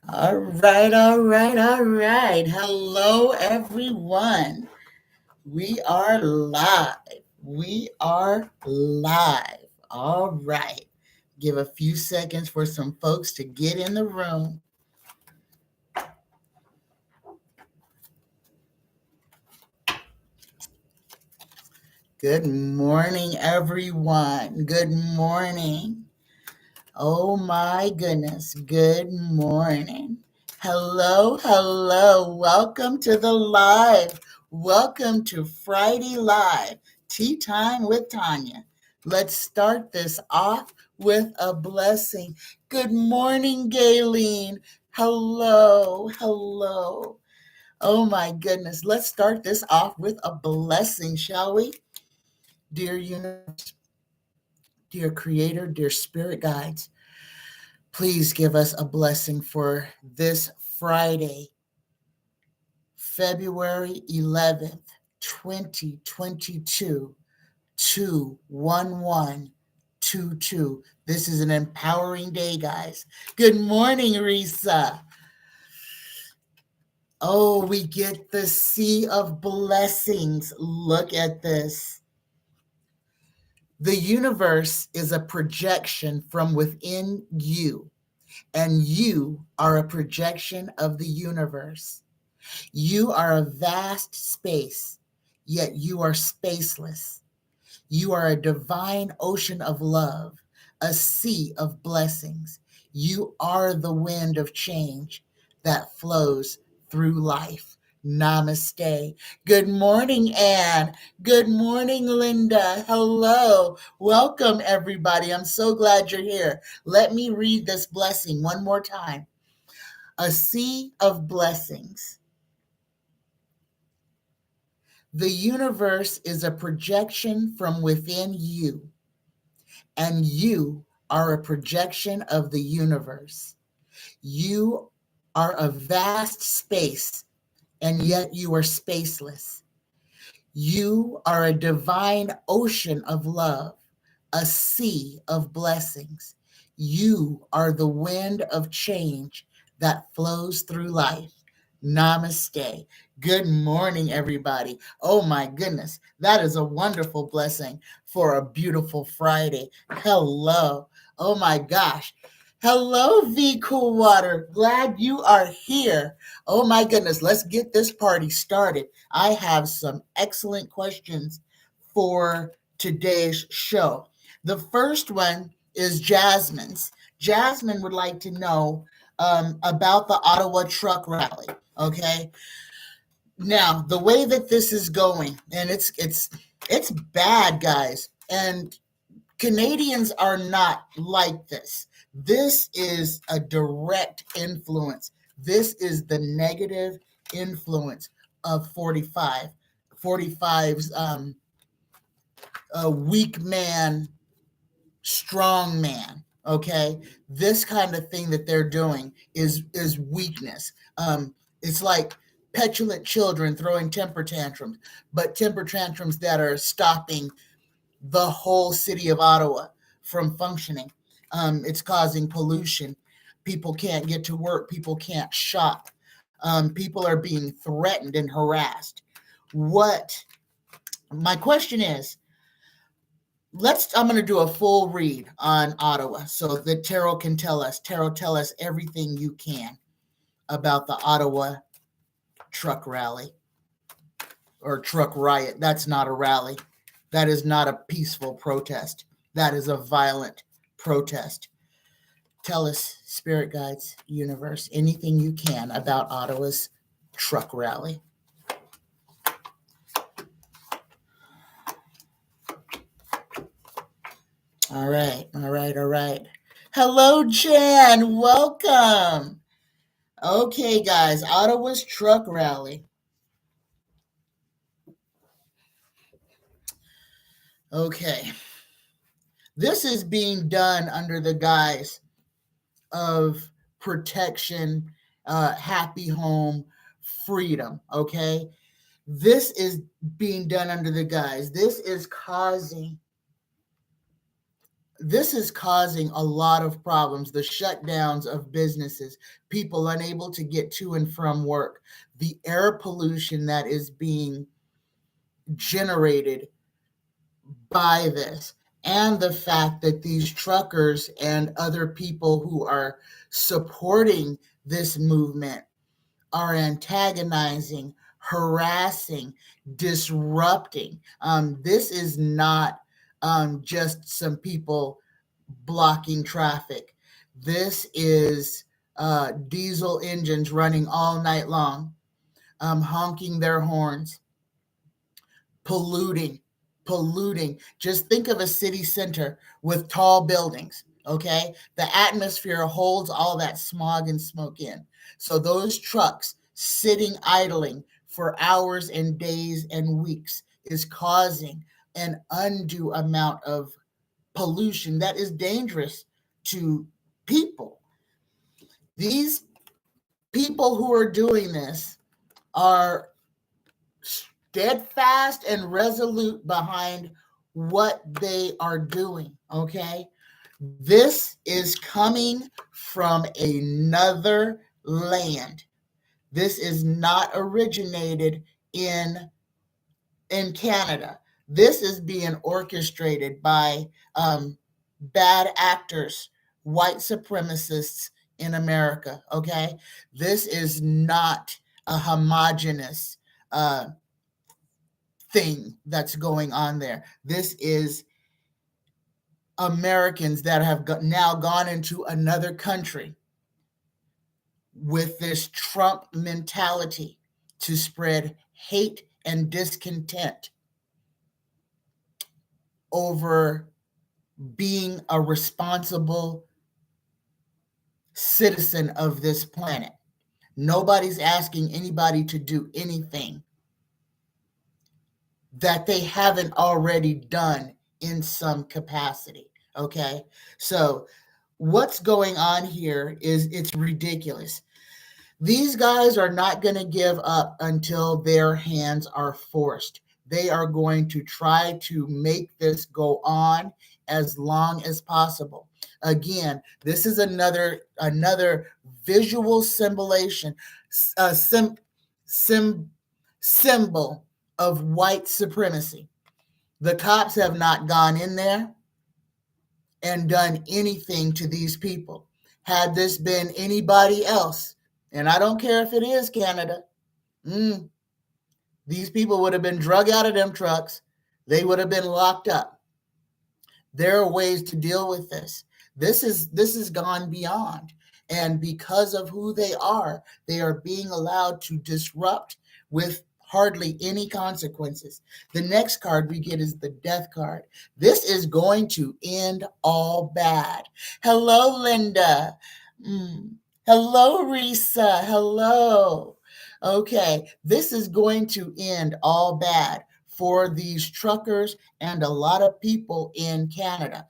All right, all right, all right. Hello, everyone. We are live. We are live. All right. Give a few seconds for some folks to get in the room. Good morning, everyone. Good morning. Oh my goodness. Good morning. Hello, hello. Welcome to the live. Welcome to Friday Live, Tea Time with Tanya. Let's start this off with a blessing. Good morning, Gayleen. Hello, hello. Oh my goodness. Let's start this off with a blessing, shall we? Dear universe, dear creator, dear spirit guides, please give us a blessing for this Friday, February 11th, 2022, 21122. This is an empowering day, guys. Good morning, Risa. Oh, we get the sea of blessings. Look at this. The universe is a projection from within you, and you are a projection of the universe. You are a vast space, yet you are spaceless. You are a divine ocean of love, a sea of blessings. You are the wind of change that flows through life. Namaste. Good morning, Anne. Good morning, Linda. Hello. Welcome, everybody. I'm so glad you're here. Let me read this blessing one more time. A sea of blessings. The universe is a projection from within you, and you are a projection of the universe. You are a vast space, and yet you are spaceless. You are a divine ocean of love, a sea of blessings. You are the wind of change that flows through life. Namaste. Good morning, everybody. Oh my goodness, that is a wonderful blessing for a beautiful Friday. Hello. Oh my gosh. Hello, V Cool Water. Glad you are here. Oh my goodness, let's get this party started. I have some excellent questions for today's show. The first one is Jasmine's. Jasmine would like to know about the Ottawa truck rally. Okay, now the way that this is going, and it's bad, guys, and Canadians are not like this. This is a direct influence. This is the negative influence of 45. 45's a weak man, strong man. Okay, this kind of thing that they're doing is weakness. It's like petulant children throwing temper tantrums, but temper tantrums that are stopping the whole city of Ottawa from functioning. It's causing pollution. People can't get to work. People can't shop. People are being threatened and harassed. What my question is, I'm going to do a full read on Ottawa so that Tarot, tell us everything you can about the Ottawa truck rally or truck riot. That's not a rally. That is not a peaceful protest. That is a violent protest. Tell us, spirit guides, universe, anything you can about Ottawa's truck rally. All right, all right, all right. Hello, Jan. Welcome. Okay, guys, Ottawa's truck rally. Okay. This is being done under the guise of protection, happy home, freedom. Okay. This is being done under the guise. This is causing This is causing a lot of problems. The shutdowns of businesses, people unable to get to and from work, the air pollution that is being generated by this, and the fact that these truckers and other people who are supporting this movement are antagonizing, harassing, disrupting. This is not just some people blocking traffic. This is diesel engines running all night long, honking their horns, polluting, polluting. Just think of a city center with tall buildings. Okay, the atmosphere holds all that smog and smoke in. So those trucks sitting idling for hours and days and weeks is causing an undue amount of pollution that is dangerous to people. These people who are doing this are steadfast and resolute behind what they are doing. Okay. This is coming from another land. This is not originated in Canada. This is being orchestrated by bad actors, white supremacists in America. Okay. This is not a homogenous thing that's going on there. This is Americans that have now gone into another country with this Trump mentality to spread hate and discontent over being a responsible citizen of this planet. Nobody's asking anybody to do anything that they haven't already done in some capacity. Okay. So what's going on here is it's ridiculous. These guys are not going to give up until their hands are forced. They are going to try to make this go on as long as possible. Again, this is another visual symbolization, symbol of white supremacy. The cops have not gone in there and done anything to these people. Had this been anybody else, and I don't care if it is Canada, these people would have been drug out of them trucks. They would have been locked up. There are ways to deal with this. This is gone beyond. And because of who they are being allowed to disrupt with hardly any consequences. The next card we get is the death card. This is going to end all bad. Hello, Linda. Hello, Risa. Hello. Okay, this is going to end all bad for these truckers and a lot of people in Canada.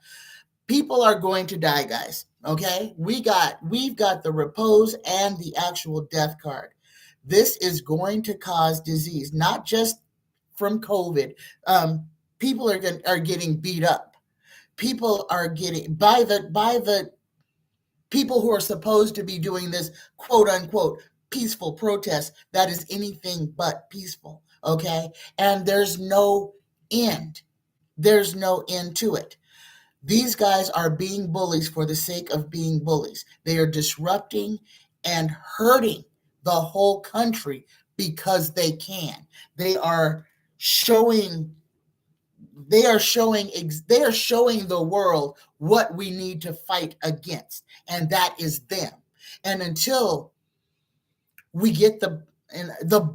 People are going to die, guys. Okay, we've got the repose and the actual death card. This is going to cause disease, not just from COVID. People are getting beat up. People are getting by the people who are supposed to be doing this quote unquote peaceful protest that is anything but peaceful. Okay, and there's no end. There's no end to it. These guys are being bullies for the sake of being bullies. They are disrupting and hurting the whole country because they can. They are showing the world what we need to fight against, and that is them. And until we get the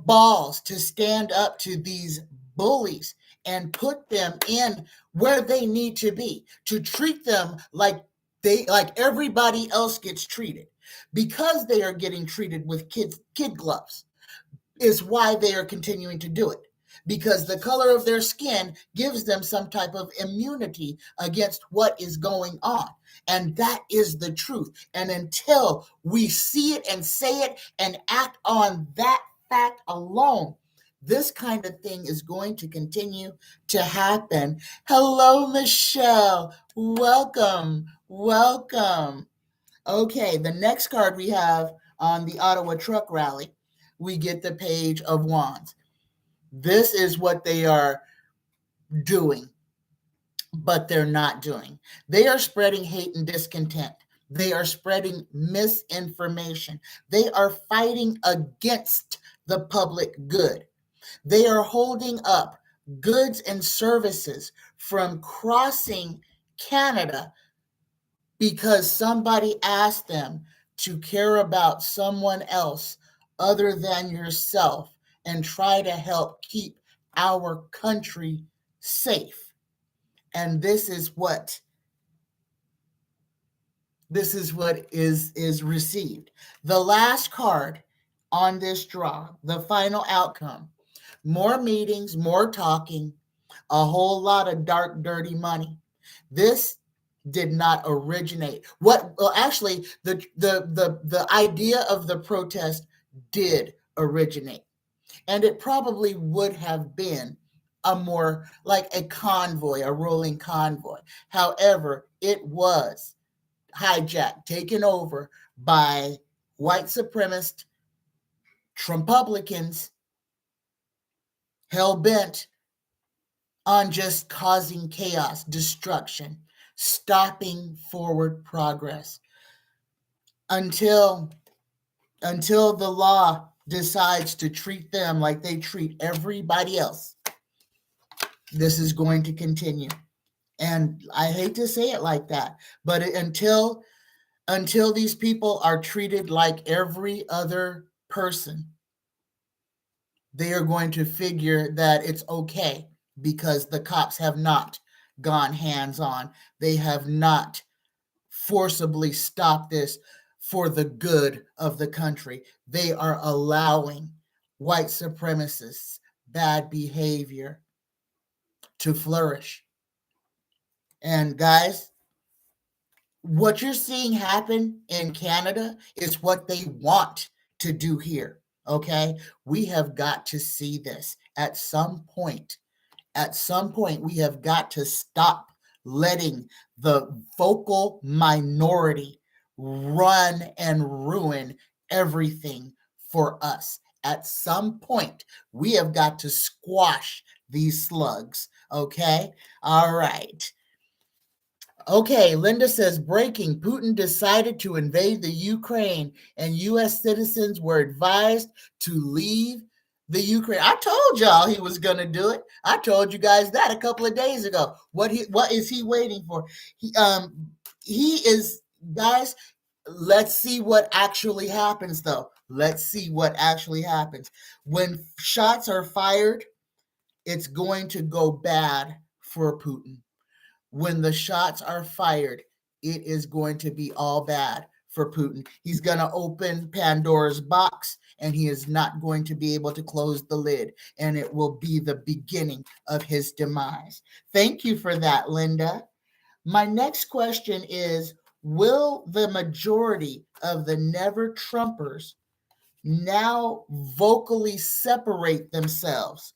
balls to stand up to these bullies and put them in where they need to be, to treat them like everybody else gets treated, because they are getting treated with kid gloves, is why they are continuing to do it, because the color of their skin gives them some type of immunity against what is going on. And that is the truth. And until we see it and say it and act on that fact alone, This kind of thing is going to continue to happen. Hello, Michelle. Welcome. Welcome. Okay, the next card we have on the Ottawa Truck Rally, we get the Page of Wands. This is what they are doing, but they're not doing. They are spreading hate and discontent. They are spreading misinformation. They are fighting against the public good. They are holding up goods and services from crossing Canada because somebody asked them to care about someone else other than yourself and try to help keep our country safe. And this is what is received. The last card on this draw, the final outcome: more meetings, more talking, a whole lot of dark, dirty money. This did not originate. Actually, the idea of the protest did originate, and it probably would have been a more like a convoy, a rolling convoy. However, it was hijacked, taken over by white supremacist Trumpublicans, hell bent on just causing chaos, destruction, stopping forward progress until the law decides to treat them like they treat everybody else. This is going to continue. And I hate to say it like that, but until these people are treated like every other person, they are going to figure that it's okay because the cops have not gone hands-on. They have not forcibly stopped this for the good of the country. They are allowing white supremacists' bad behavior to flourish. And guys, what you're seeing happen in Canada is what they want to do here. Okay? We have got to see this at some point. At some point, we have got to stop letting the vocal minority run and ruin everything for us. At some point, we have got to squash these slugs. Okay? All right. Okay, Linda says, breaking: Putin decided to invade the Ukraine and U.S. citizens were advised to leave the Ukraine. I told y'all he was going to do it. I told you guys that a couple of days ago. What is he waiting for? He is, guys, let's see what actually happens, though. Let's see what actually happens. When shots are fired, it's going to go bad for Putin. When the shots are fired, it is going to be all bad for Putin. He's going to open Pandora's box and he is not going to be able to close the lid, and it will be the beginning of his demise. Thank you for that, Linda. My next question is, will the majority of the Never Trumpers now vocally separate themselves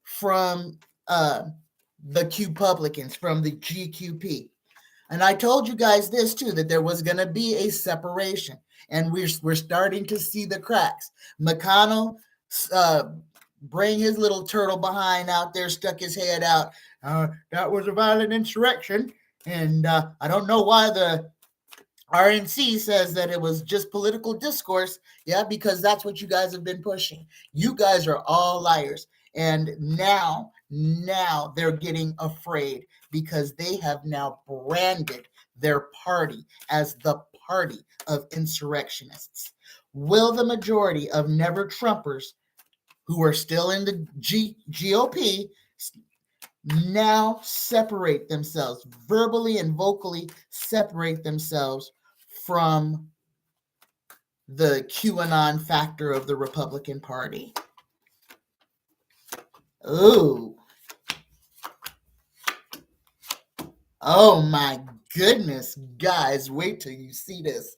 from the Q-Publicans, from the GQP? And I told you guys this too, that there was going to be a separation, and we're starting to see the cracks. McConnell bring his little turtle behind out there, stuck his head out. That was a violent insurrection, and I don't know why the RNC says that it was just political discourse. Yeah, because that's what you guys have been pushing. You guys are all liars. And now they're getting afraid because they have now branded their party as the party of insurrectionists. Will the majority of Never Trumpers who are still in the GOP now separate themselves, verbally and vocally separate themselves from the QAnon factor of the Republican Party? Ooh. Oh my goodness, guys, wait till you see this.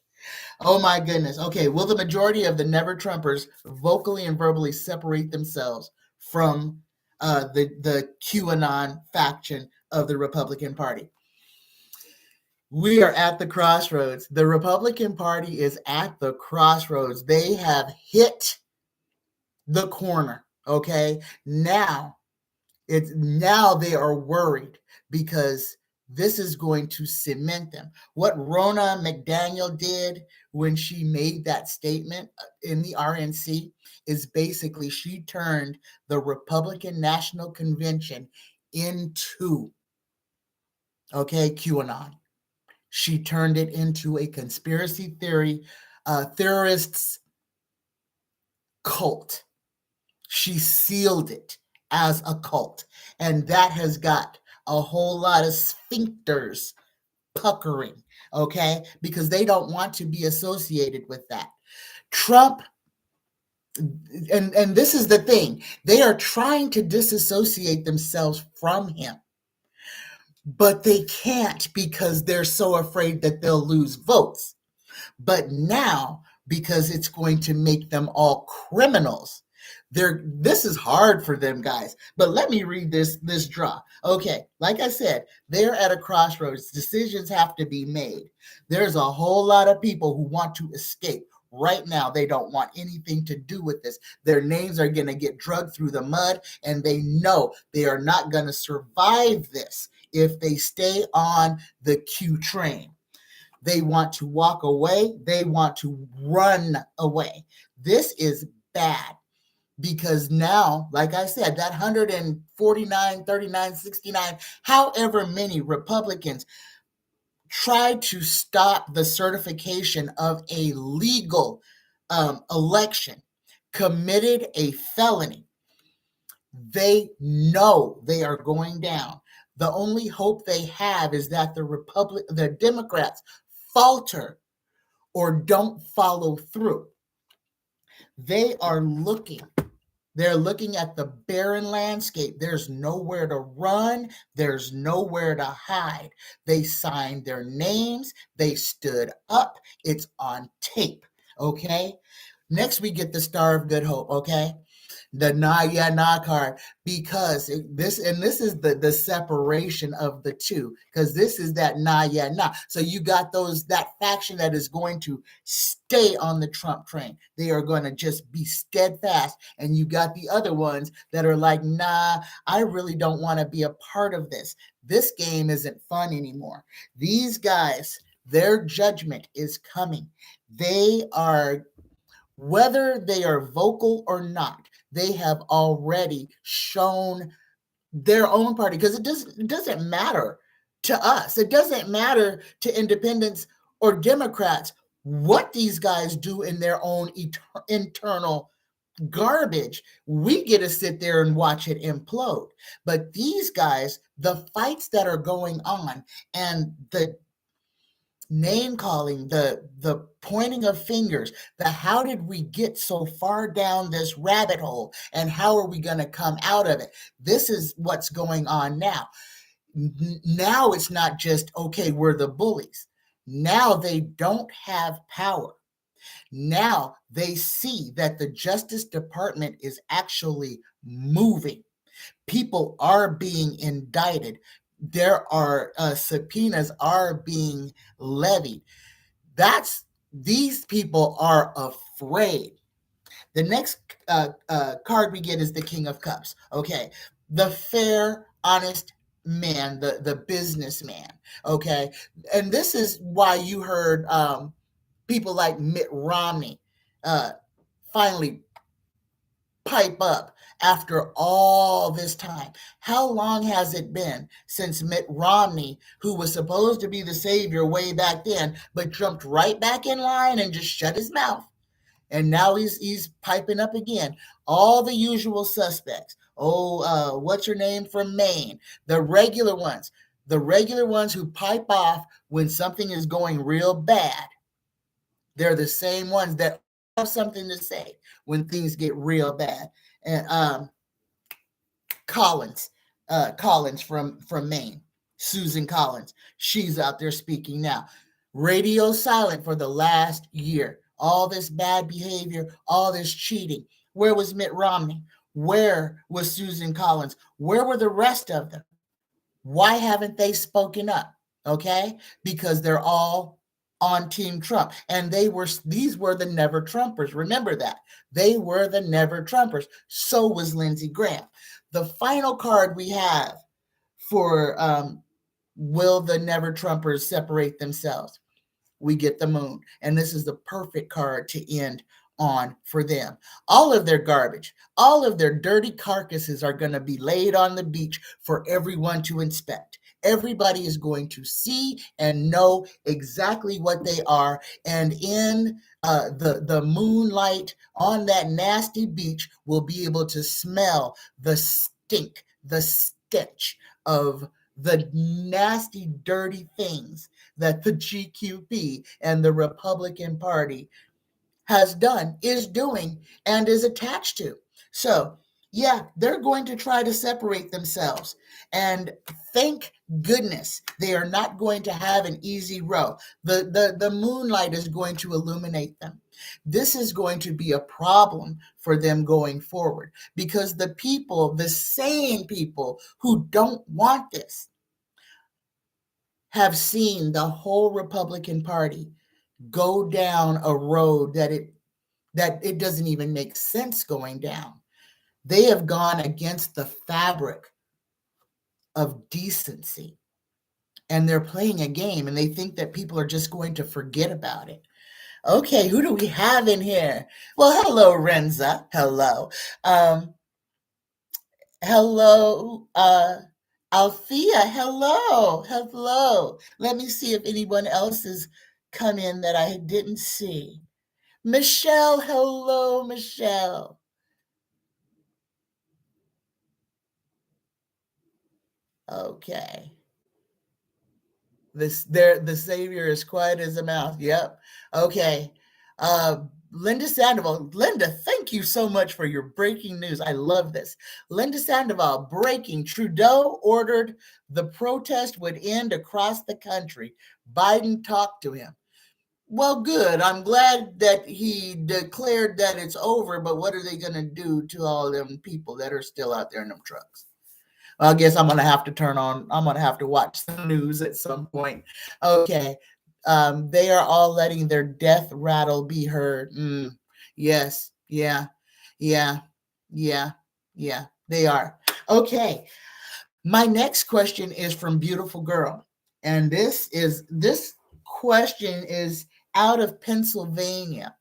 Oh my goodness. Okay, will the majority of the Never Trumpers vocally and verbally separate themselves from the QAnon faction of the Republican Party? We are at the crossroads. The Republican Party is at the crossroads. They have hit the corner. Okay, now they are worried because this is going to cement them. What Ronna McDaniel did when she made that statement in the RNC is basically she turned the Republican National Convention into, okay, QAnon. She turned it into a conspiracy theory, theorists cult. She sealed it as a cult. And that has got a whole lot of sphincters puckering, okay? Because they don't want to be associated with that. Trump, and this is the thing, they are trying to disassociate themselves from him, but they can't because they're so afraid that they'll lose votes. But now, because it's going to make them all criminals, this is hard for them, guys. But let me read this draw. Okay, like I said, they're at a crossroads. Decisions have to be made. There's a whole lot of people who want to escape. Right now, they don't want anything to do with this. Their names are going to get dragged through the mud, and they know they are not going to survive this if they stay on the Q train. They want to walk away. They want to run away. This is bad because now, like I said, that 149, 39, 69, however many Republicans tried to stop the certification of a legal election, committed a felony. They know they are going down. The only hope they have is that the Democrats falter or don't follow through. They are looking. They're looking at the barren landscape. There's nowhere to run. There's nowhere to hide. They signed their names. They stood up. It's on tape. Okay. Next, we get the Star of Good Hope. Okay. The nah, yeah, nah card, because this is the separation of the two, because this is that nah, yeah, nah. So you got that faction that is going to stay on the Trump train. They are going to just be steadfast. And you got the other ones that are like, nah, I really don't want to be a part of this. This game isn't fun anymore. These guys, their judgment is coming. They are, whether they are vocal or not, they have already shown their own party, because it doesn't matter to us. It doesn't matter to independents or Democrats what these guys do in their own internal garbage. We get to sit there and watch it implode. But these guys, the fights that are going on and the name calling, the pointing of fingers, the how did we get so far down this rabbit hole and how are we going to come out of it? This is what's going on now. Now it's not just, okay, we're the bullies. Now they don't have power. Now they see that the Justice Department is actually moving. People are being indicted. There are subpoenas are being levied. These people are afraid. The next card we get is the King of Cups. Okay, the fair, honest man, the businessman. Okay, and this is why you heard people like Mitt Romney finally pipe up after all this time. How long has it been since Mitt Romney, who was supposed to be the savior way back then, but jumped right back in line and just shut his mouth? And now he's piping up again. All the usual suspects. Oh, what's your name from Maine? The regular ones who pipe off when something is going real bad. They're the same ones that have something to say when things get real bad. And Collins from Maine, Susan Collins, she's out there speaking now. Radio silent for the last year. All this bad behavior, all this cheating. Where was Mitt Romney? Where was Susan Collins? Where were the rest of them? Why haven't they spoken up? Okay? Because they're all on Team Trump. And these were the never Trumpers. Remember that. They were the never Trumpers. So was Lindsey Graham. The final card we have for will the never Trumpers separate themselves? We get the moon. And this is the perfect card to end on for them. All of their garbage, all of their dirty carcasses are going to be laid on the beach for everyone to inspect. Everybody is going to see and know exactly what they are. And in the moonlight on that nasty beach, we'll be able to smell the stink, the stench of the nasty, dirty things that the GQP and the Republican Party has done, is doing, and is attached to. So, yeah, they're going to try to separate themselves. And thank goodness they are not going to have an easy row. The moonlight is going to illuminate them. This is going to be a problem for them going forward because the people, the sane people who don't want this, have seen the whole Republican Party go down a road that it doesn't even make sense going down. They have gone against the fabric of decency, and they're playing a game, and they think that people are just going to forget about it. Okay, who do we have in here? Well, hello, Renza. Hello. Hello, Althea. Hello. Hello. Let me see if anyone else has come in that I didn't see. Michelle. Hello, Michelle. Okay. The Savior is quiet as a mouse. Yep. Okay. Linda Sandoval. Linda, thank you so much for your breaking news. I love this. Linda Sandoval, breaking. Trudeau ordered the protest would end across the country. Biden talked to him. Well, good. I'm glad that he declared that it's over, but what are they going to do to all them people that are still out there in them trucks? Well, I guess I'm going to have to I'm going to have to watch the news at some point. Okay. They are all letting their death rattle be heard. Yes. Yeah. Yeah. Yeah. Yeah. They are. Okay. My next question is from Beautiful Girl. And this question is out of Pennsylvania.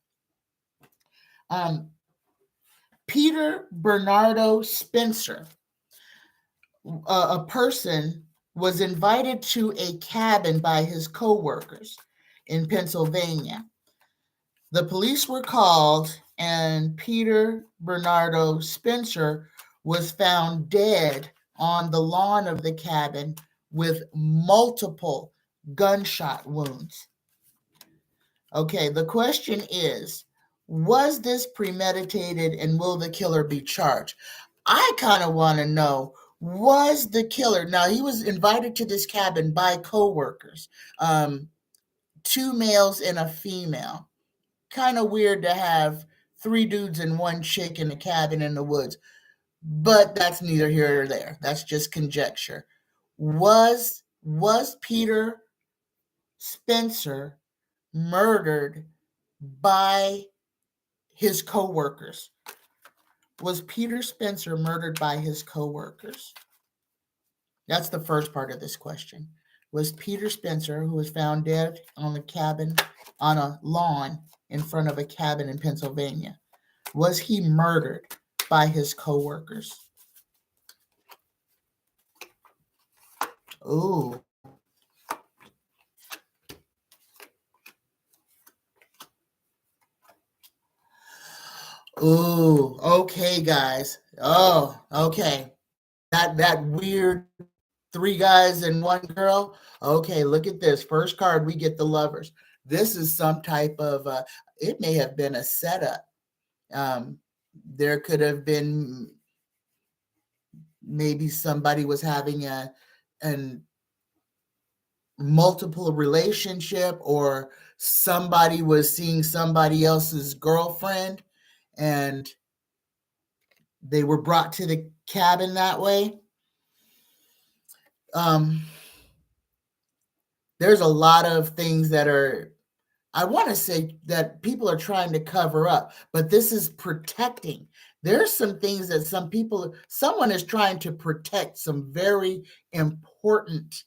Um, Peter Bernardo Spencer, a person, was invited to a cabin by his coworkers in Pennsylvania. The police were called, and Peter Bernardo Spencer was found dead on the lawn of the cabin with multiple gunshot wounds. Okay, the question is, was this premeditated and will the killer be charged? I kind of want to know, was the killer, now he was invited to this cabin by coworkers, two males and a female. Kind of weird to have three dudes and one chick in a cabin in the woods, but that's neither here nor there. That's just conjecture. Was Peter Spencer murdered by his coworkers? Was Peter Spencer murdered by his coworkers? That's the first part of this question. Was Peter Spencer, who was found dead on a lawn in front of a cabin in Pennsylvania, was he murdered by his coworkers? Ooh. Ooh, okay, guys. Oh, okay. That weird three guys and one girl. Okay, look at this. First card, we get the lovers. This is some type of it may have been a setup. There could have been maybe somebody was having an multiple relationship, or somebody was seeing somebody else's girlfriend and they were brought to the cabin that way. Um, there's a lot of things that are, I want to say that people are trying to cover up, but this is protecting. There's some things that someone is trying to protect, some very important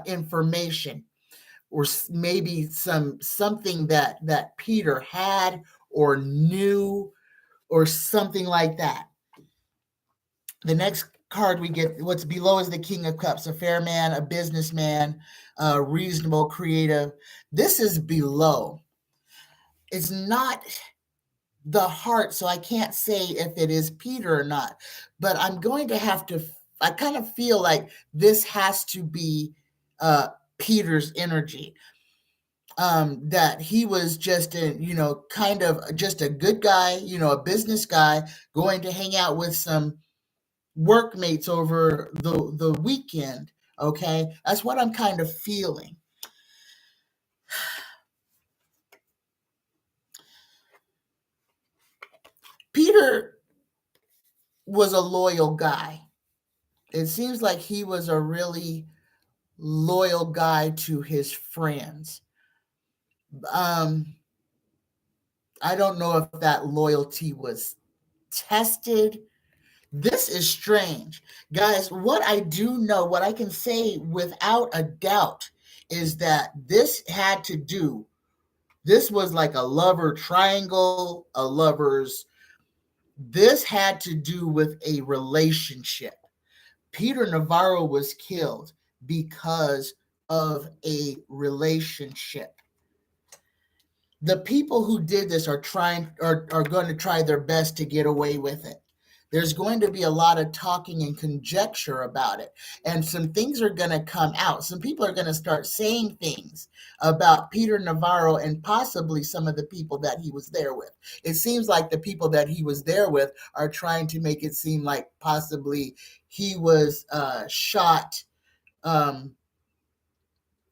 information, or maybe something that Peter had or knew, or something like that. The next card we get, what's below is the King of Cups, a fair man, a businessman, reasonable, creative. This is below. It's not the heart, so I can't say if it is Peter or not. But I'm going to have to, I kind of feel like this has to be Peter's energy. That he was just kind of just a good guy, a business guy, going to hang out with some workmates over the weekend. Okay, that's what I'm kind of feeling. Peter was a loyal guy. It seems like he was a really loyal guy to his friends. Um, I don't know if that loyalty was tested. This is strange. Guys, what I do know, what I can say without a doubt, is that this was like a lover triangle, this had to do with a relationship. Peter Navarro was killed because of a relationship. The people who did this are going to try their best to get away with it. There's going to be a lot of talking and conjecture about it, and some things are going to come out. Some people are going to start saying things about Peter Navarro and possibly some of the people that he was there with. It seems like the people that he was there with are trying to make it seem like possibly he was shot,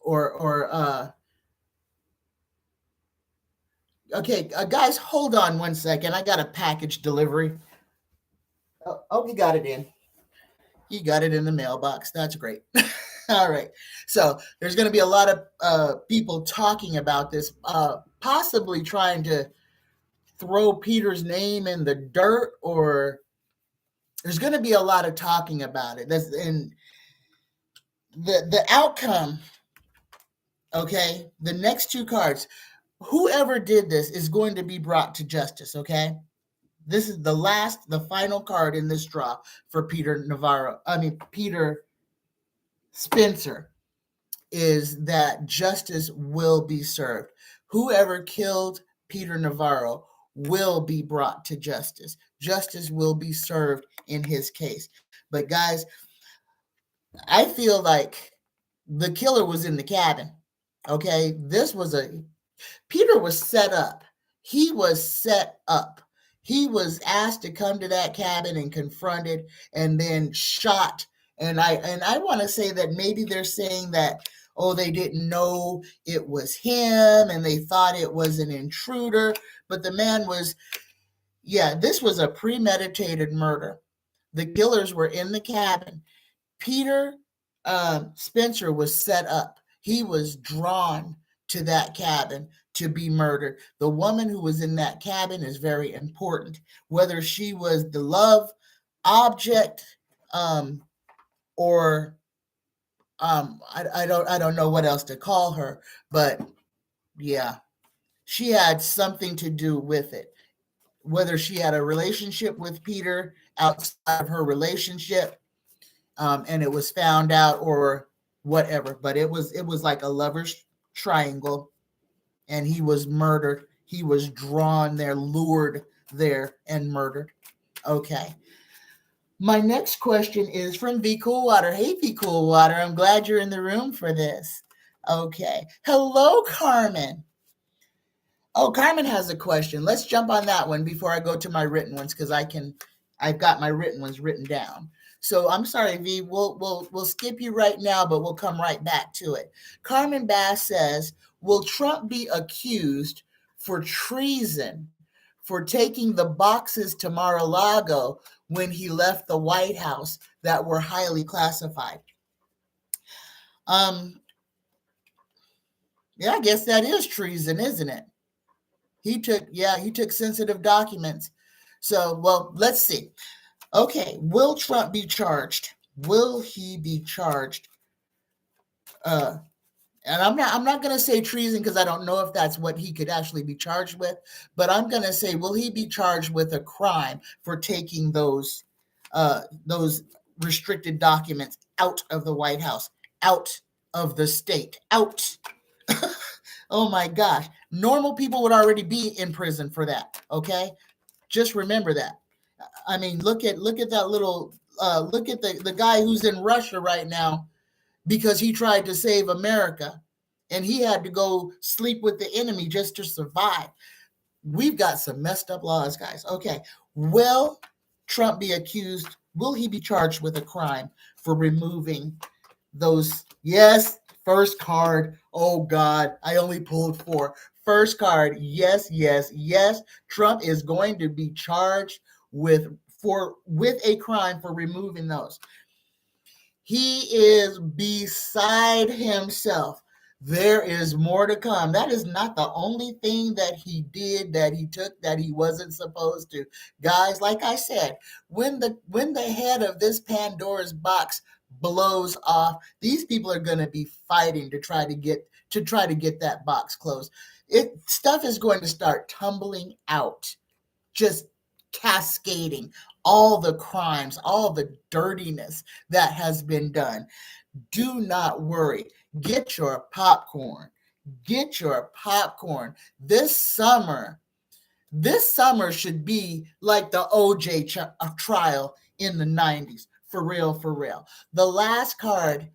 or okay, guys, hold on one second. I got a package delivery. Oh, you got it in. You got it in the mailbox. That's great. All right. So there's going to be a lot of people talking about this, possibly trying to throw Peter's name in the dirt, or there's going to be a lot of talking about it. And the outcome, okay, the next two cards, whoever did this is going to be brought to justice, okay? This is the final card in this draw for Peter Spencer, is that justice will be served. Whoever killed Peter Navarro will be brought to justice. Justice will be served in his case. But guys, I feel like the killer was in the cabin. Okay, Peter was set up. He was set up. He was asked to come to that cabin and confronted, and then shot. And I want to say that maybe they're saying that, oh, they didn't know it was him and they thought it was an intruder, but the man was, yeah, this was a premeditated murder. The killers were in the cabin. Peter Spencer was set up. He was drawn to that cabin to be murdered. The woman who was in that cabin is very important. Whether she was the love object, or I don't know what else to call her, but yeah, she had something to do with it. Whether she had a relationship with Peter outside of her relationship, and it was found out, or whatever, but it was like a lover's triangle, and he was murdered. He was drawn there, lured there, and murdered. Okay. My next question is from V Coolwater. Hey, V Coolwater, I'm glad you're in the room for this. Okay. Hello, Carmen. Oh, Carmen has a question. Let's jump on that one before I go to my written ones, because I've got my written ones written down. So I'm sorry, V. We'll skip you right now, but we'll come right back to it. Carmen Bass says, "Will Trump be accused for treason for taking the boxes to Mar-a-Lago when he left the White House that were highly classified?" Um, yeah, I guess that is treason, isn't it? He took sensitive documents. So, well, let's see. Okay, will Trump be charged? Will he be charged? Uh, and I'm not going to say treason because I don't know if that's what he could actually be charged with, but I'm going to say, will he be charged with a crime for taking those restricted documents out of the White House, out of the state, out? Oh my gosh, normal people would already be in prison for that. Okay, just remember that. I mean, look at that little look at the guy who's in Russia right now because he tried to save America and he had to go sleep with the enemy just to survive. We've got some messed up laws, guys. Okay, will Trump be accused? Will he be charged with a crime for removing those? Yes, first card. Oh God, I only pulled four. First card. Yes, yes, yes. Trump is going to be charged with a crime for removing those. He is beside himself. There is more to come. That is not the only thing that he did, that he took, that he wasn't supposed to. Guys, like I said, when the head of this Pandora's box blows off, these people are going to be fighting to try to get that box closed. Stuff is going to start tumbling out, just cascading, all the crimes, all the dirtiness that has been done. Do not worry. Get your popcorn. Get your popcorn. This summer should be like the OJ trial in the 90s. For real, for real. The last card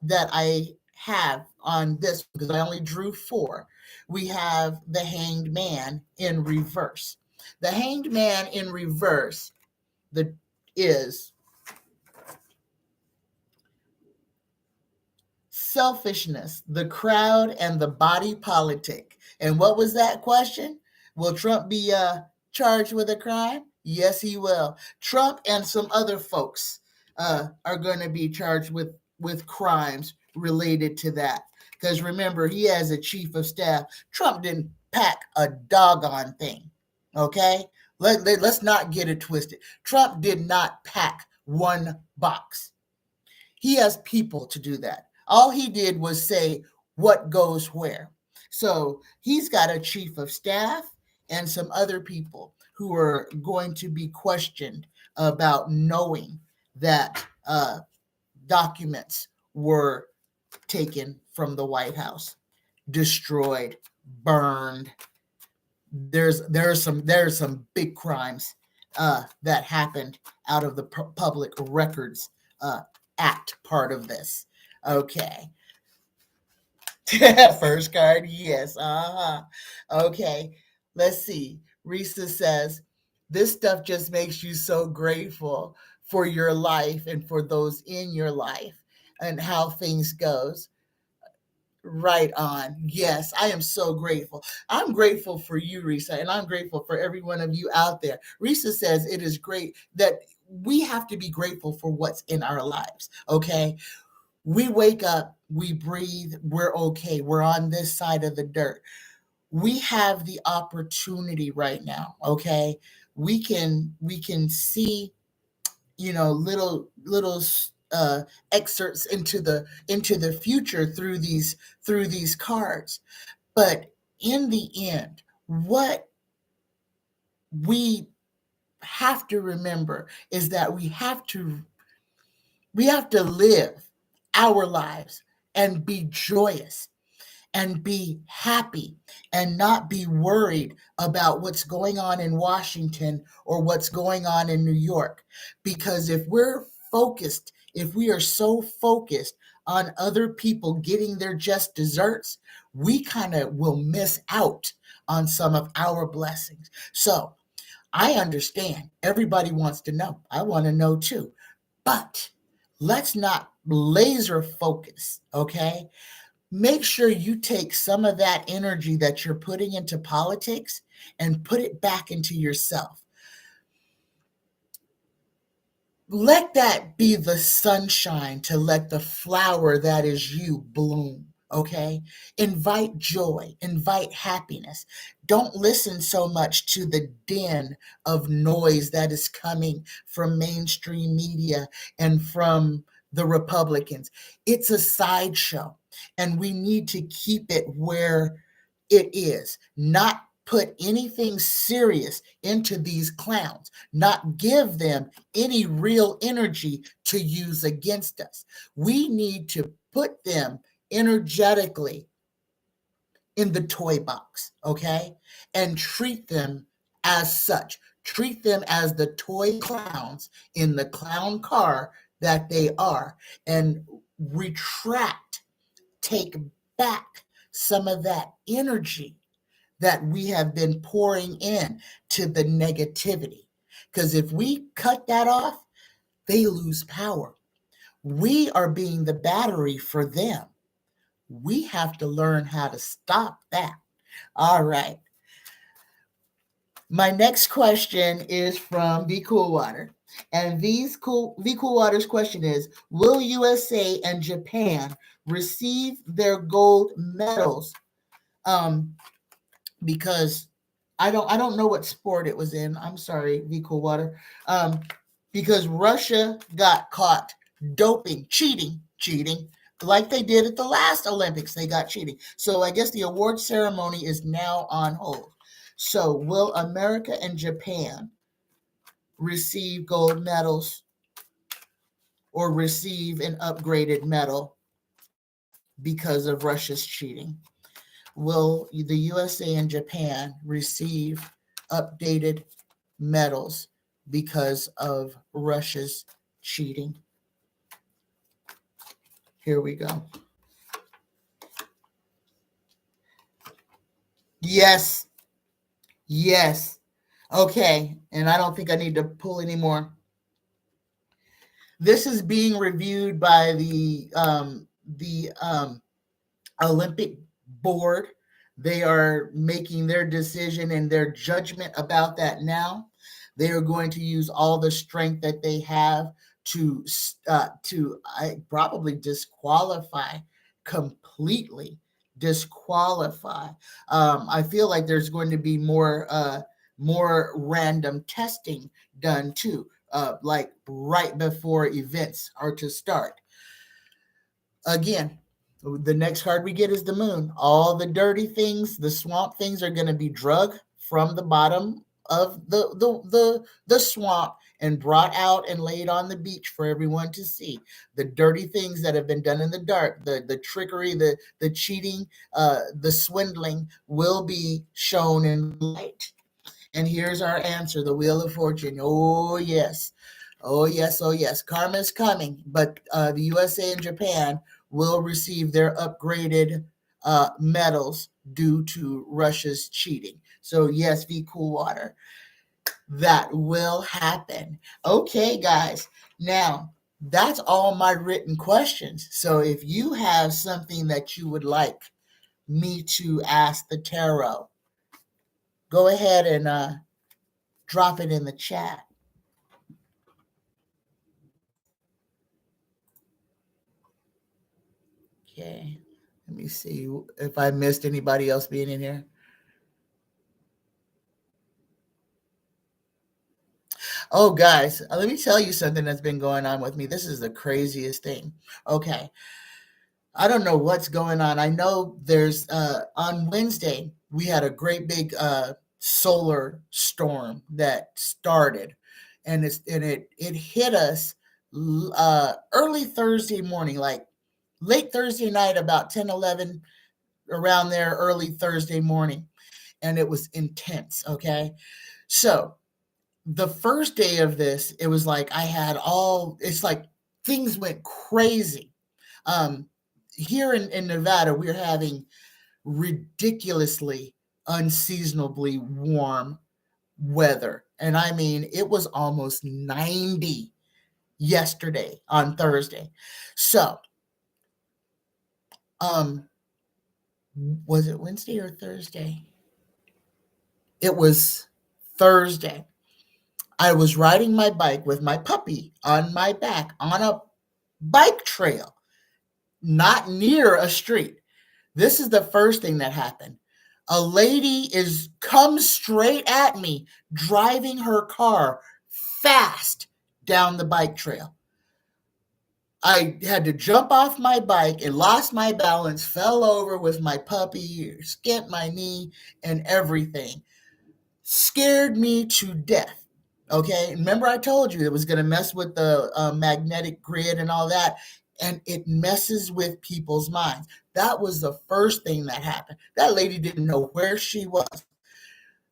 that I have on this, because I only drew four, we have the Hanged Man in reverse. The Hanged Man in reverse the is selfishness, the crowd, and the body politic. And what was that question? Will Trump be charged with a crime? Yes, he will. Trump and some other folks are going to be charged with crimes related to that. Because remember, he has a chief of staff. Trump didn't pack a doggone thing. Okay? Let's not get it twisted. Trump did not pack one box. He has people to do that. All he did was say what goes where. So he's got a chief of staff and some other people who are going to be questioned about knowing that documents were taken from the White House, destroyed, burned. There's some big crimes that happened out of the Public Records uh, Act part of this. Okay. First card, yes. Uh-huh. Okay. Let's see. Risa says, this stuff just makes you so grateful for your life and for those in your life and how things goes. Right on. Yes, I am so grateful. I'm grateful for you, Risa, and I'm grateful for every one of you out there. Risa says it is great that we have to be grateful for what's in our lives. Okay. We wake up, we breathe, we're okay. We're on this side of the dirt. We have the opportunity right now. Okay. We can see, little uh, excerpts into the future through these cards. But in the end, what we have to remember is that we have to live our lives and be joyous and be happy and not be worried about what's going on in Washington or what's going on in New York. Because if we are so focused on other people getting their just desserts, we kind of will miss out on some of our blessings. So I understand everybody wants to know. I want to know too. But let's not laser focus, okay? Make sure you take some of that energy that you're putting into politics and put it back into yourself. Let that be the sunshine to let the flower that is you bloom. Okay. Invite joy, invite happiness. Don't listen so much to the din of noise that is coming from mainstream media and from the Republicans. It's a sideshow, and we need to keep it where it is, not put anything serious into these clowns, not give them any real energy to use against us. We need to put them energetically in the toy box, okay? And treat them as such. Treat them as the toy clowns in the clown car that they are, and retract, take back some of that energy that we have been pouring in to the negativity. Because if we cut that off, they lose power. We are being the battery for them. We have to learn how to stop that. All right. My next question is from V Coolwater. And V Coolwater's question is, will USA and Japan receive their gold medals? Because I don't know what sport it was in. I'm sorry, V Coolwater. Because Russia got caught doping, cheating, like they did at the last Olympics. They got cheating. So I guess the award ceremony is now on hold. So will America and Japan receive gold medals or receive an upgraded medal because of Russia's cheating? Will the USA and Japan receive updated medals because of Russia's cheating? Here we go. Yes. Yes. Okay. And I don't think I need to pull anymore. This is being reviewed by the Olympic board. They are making their decision and their judgment about that now. They are going to use all the strength that they have to probably disqualify, completely disqualify. I feel like there's going to be more random testing done too, like right before events are to start. Again, the next card we get is the moon. All the dirty things, the swamp things, are going to be drug from the bottom of the swamp and brought out and laid on the beach for everyone to see. The dirty things that have been done in the dark, the trickery, the cheating, the swindling, will be shown in light. And here's our answer, the Wheel of Fortune. Oh, yes. Oh, yes. Oh, yes. Karma is coming, but the USA and Japan will receive their upgraded medals due to Russia's cheating. So, yes, V Coolwater, that will happen. Okay, guys. Now, that's all my written questions. So, if you have something that you would like me to ask the tarot, go ahead and drop it in the chat. Okay. Let me see if I missed anybody else being in here. Oh, guys, let me tell you something that's been going on with me. This is the craziest thing. Okay. I don't know what's going on. I know there's on Wednesday, we had a great big solar storm that started, and it hit us early Thursday morning, like late Thursday night, about 10, 11, around there, early Thursday morning. And it was intense. Okay. So the first day of this, it was like it's like things went crazy. Um, Here in Nevada, we're having ridiculously, unseasonably warm weather. And I mean, it was almost 90 yesterday on Thursday. So, um, was it Wednesday or Thursday? It was Thursday. I was riding my bike with my puppy on my back on a bike trail, not near a street. This is the first thing that happened. A lady comes straight at me, driving her car fast down the bike trail. I had to jump off my bike and lost my balance, fell over with my puppy, skint my knee, and everything. Scared me to death. Okay, remember I told you it was going to mess with the magnetic grid and all that, and it messes with people's minds. That was the first thing that happened. That lady didn't know where she was.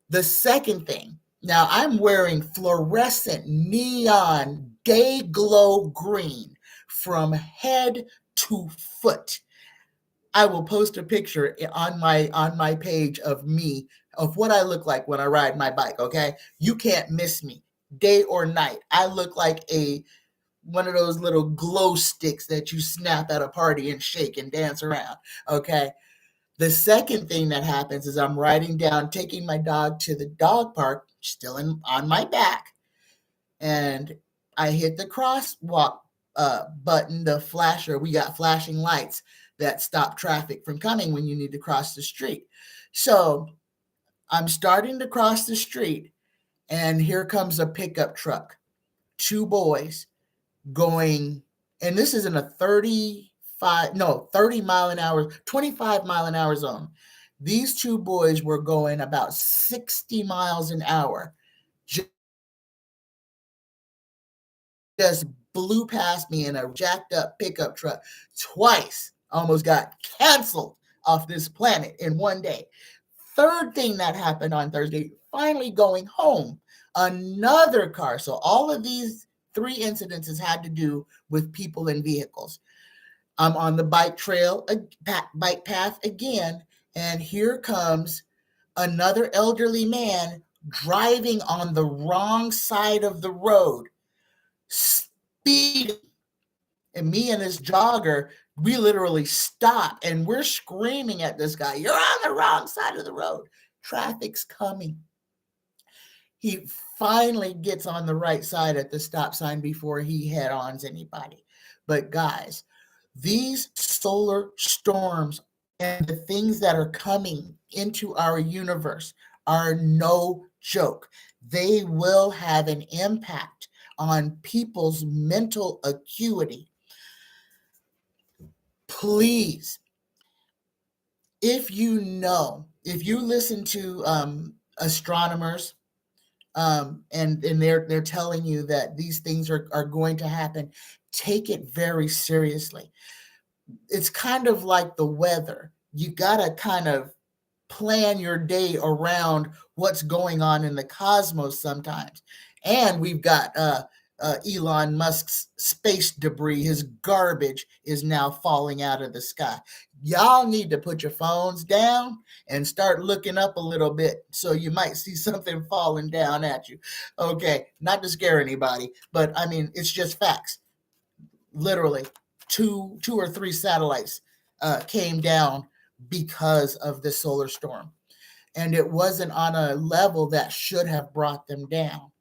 The second thing, now I'm wearing fluorescent neon day glow green from head to foot. I will post a picture on my page of me, of what I look like when I ride my bike, okay? You can't miss me. Day or night. I look like a one of those little glow sticks that you snap at a party and shake and dance around, okay? The second thing that happens is I'm riding down, taking my dog to the dog park, still on my back, and I hit the crosswalk button, the flasher. We got flashing lights that stop traffic from coming when you need to cross the street. So I'm starting to cross the street, and here comes a pickup truck. Two boys going, and this is in a 30 mile an hour, 25 mile an hour zone. These two boys were going about 60 miles an hour, just blew past me in a jacked up pickup truck twice. Almost got canceled off this planet in one day. Third thing that happened on Thursday, finally going home, another car. So all of these three incidences had to do with people and vehicles. I'm on the bike trail, bike path again, and here comes another elderly man driving on the wrong side of the road, speeding. And me and this jogger, we literally stop and we're screaming at this guy, "You're on the wrong side of the road. Traffic's coming." He finally gets on the right side at the stop sign before he head-ons anybody. But guys, these solar storms and the things that are coming into our universe are no joke. They will have an impact on people's mental acuity. Please, if you listen to astronomers, and they're telling you that these things are going to happen, take it very seriously. It's kind of like the weather. You got to kind of plan your day around what's going on in the cosmos sometimes. And we've got Elon Musk's space debris, his garbage is now falling out of the sky. Y'all need to put your phones down and start looking up a little bit, so you might see something falling down at you. Okay, not to scare anybody, but I mean, it's just facts. Literally, two or three satellites came down because of the solar storm. And it wasn't on a level that should have brought them down,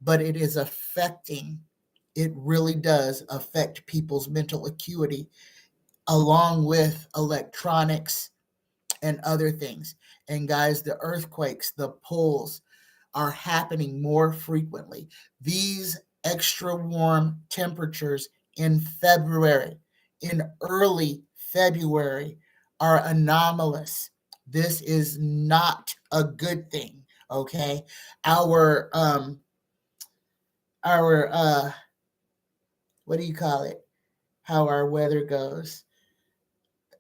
but it is affecting, it really does affect people's mental acuity, along with electronics and other things. And guys, the earthquakes, the pulls are happening more frequently. These extra warm temperatures in February, in early February, are anomalous. This is not a good thing. Okay, our what do you call it? How our weather goes,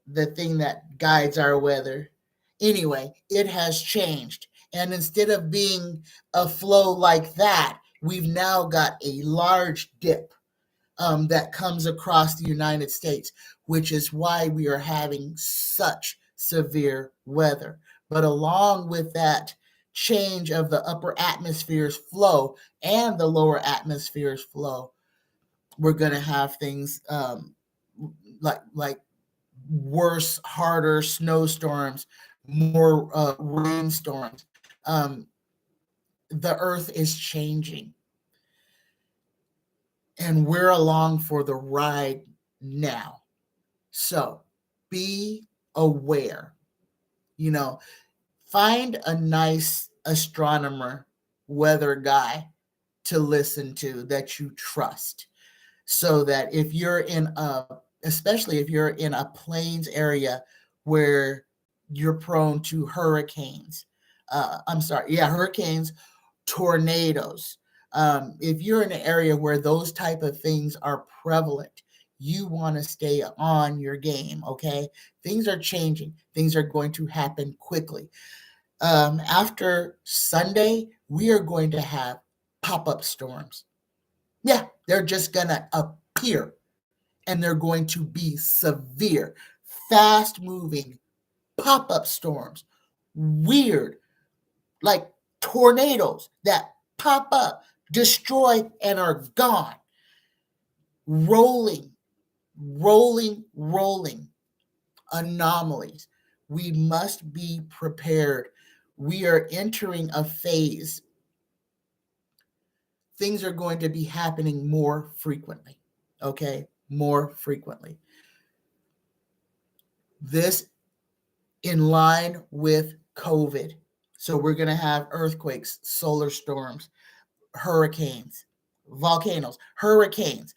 the thing that guides our weather. Anyway, it has changed. And instead of being a flow like that, we've now got a large dip that comes across the United States, which is why we are having such severe weather. But along with that change of the upper atmosphere's flow and the lower atmosphere's flow, We're going to have things like worse, harder snowstorms, more rainstorms. Um, the earth is changing, and we're along for the ride now. So be aware. You know, find a nice astronomer, weather guy to listen to that you trust, so that if you're in a, especially if you're in a plains area where you're prone to hurricanes, I'm sorry, yeah, hurricanes, tornadoes. If you're in an area where those type of things are prevalent, you want to stay on your game. Okay, things are changing. Things are going to happen quickly. After Sunday, we are going to have pop-up storms. Yeah, they're just gonna appear, and they're going to be severe, fast moving pop-up storms. Weird, like tornadoes that pop up, destroy, and are gone. Rolling, rolling anomalies. We must be prepared. We are entering a phase. Things are going to be happening more frequently. Okay, more frequently. This in line with COVID. So we're going to have earthquakes, solar storms, hurricanes, volcanoes, hurricanes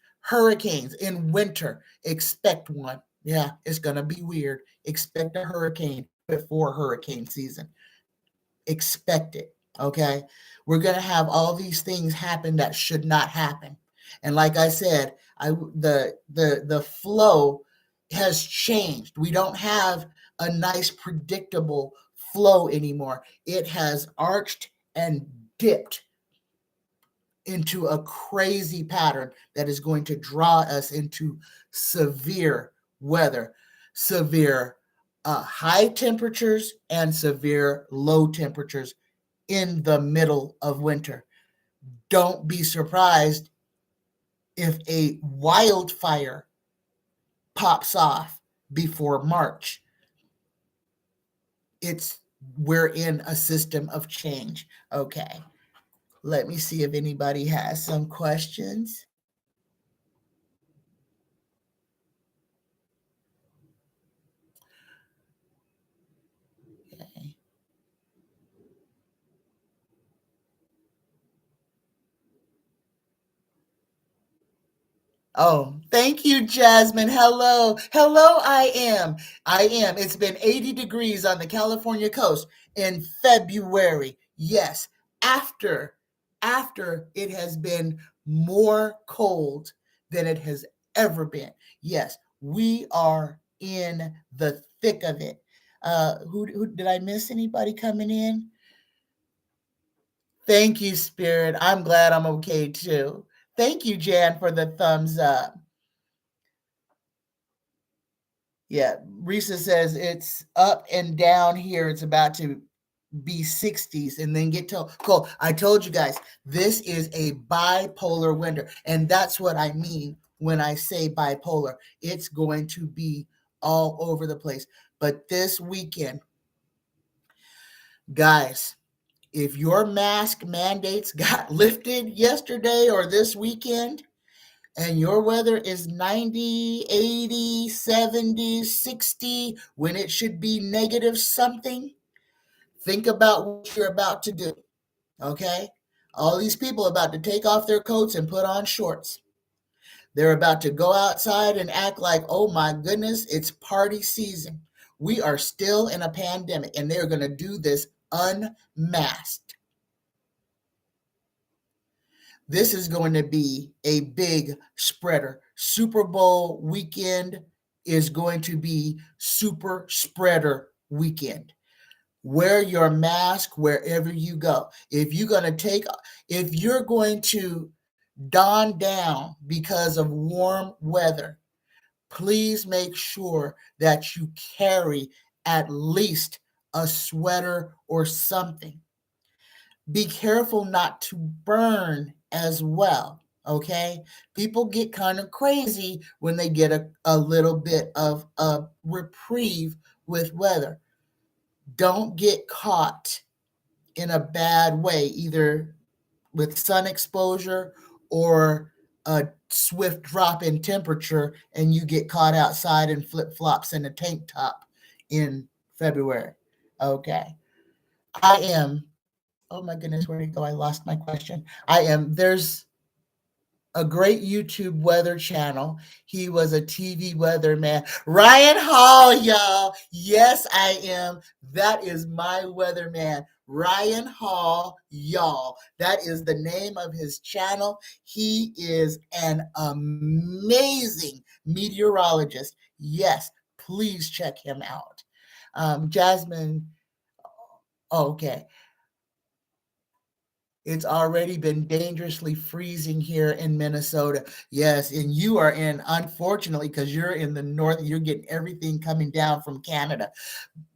in winter. Expect one. Yeah, it's going to be weird. Expect a hurricane before hurricane season. Expect it. Okay. We're going to have all these things happen that should not happen. And like I said, the flow has changed. We don't have a nice predictable flow anymore. It has arched and dipped into a crazy pattern that is going to draw us into severe weather, severe high temperatures and severe low temperatures in the middle of winter. Don't be surprised if a wildfire pops off before March. It's We're in a system of change. Okay. Let me see if anybody has some questions. Okay. Oh, thank you, Jasmine. Hello. Hello, I am. I am. It's been 80 degrees on the California coast in February. Yes, after it has been more cold than it has ever been. Yes, we are in the thick of it. Who did I miss anybody coming in? Thank you, Spirit. I'm glad I'm okay too. Thank you, Jan, for the thumbs up. Yeah, Risa says it's up and down here. It's about to be 60s and then get to cold. I told you guys, this is a bipolar winter. And that's what I mean when I say bipolar. It's going to be all over the place. But this weekend, guys, if your mask mandates got lifted yesterday or this weekend, and your weather is 90, 80, 70, 60, when it should be negative something, think about what you're about to do. Okay? All these people are about to take off their coats and put on shorts. They're about to go outside and act like, oh my goodness, it's party season. We are still in a pandemic, and they're going to do this unmasked. This is going to be a big spreader. Super Bowl weekend is going to be super spreader weekend. Wear your mask wherever you go. If you're going to don down because of warm weather, please make sure that you carry at least a sweater or something. Be careful not to burn as well. Okay, people get kind of crazy when they get a little bit of a reprieve with weather. Don't get caught in a bad way, either with sun exposure or a swift drop in temperature, and you get caught outside in flip flops and a tank top in February. Okay. I am, oh my goodness, where did it go? I lost my question. There's a great YouTube weather channel. He was a TV weatherman. Ryan Hall, y'all. Yes, I am. That is my weatherman. Ryan Hall, y'all. That is the name of his channel. He is an amazing meteorologist. Yes, please check him out. Jasmine, okay. It's already been dangerously freezing here in Minnesota. Yes, and you are in, unfortunately, because you're in the north, you're getting everything coming down from Canada.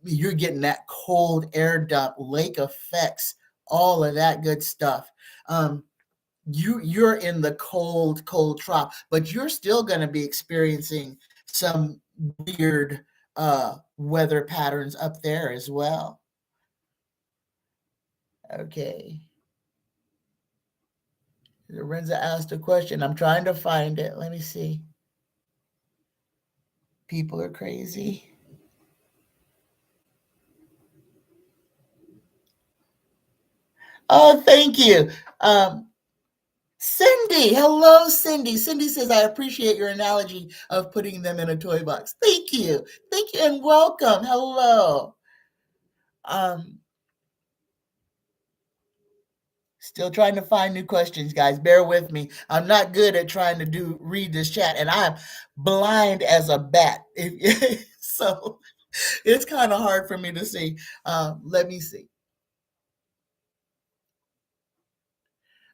You're getting that cold air dump, lake effects, all of that good stuff. You're in the cold trough, but you're still going to be experiencing some weird weather patterns up there as well. Okay. Lorenza asked a question. I'm trying to find it. Let me see. People are crazy. Oh, thank you. Cindy, hello, Cindy. Cindy says, I appreciate your analogy of putting them in a toy box. Thank you. Thank you and welcome. Hello. Um, Still trying to find new questions, guys. Bear with me. I'm not good at trying to read this chat, and I'm blind as a bat. So it's kind of hard for me to see. Let me see.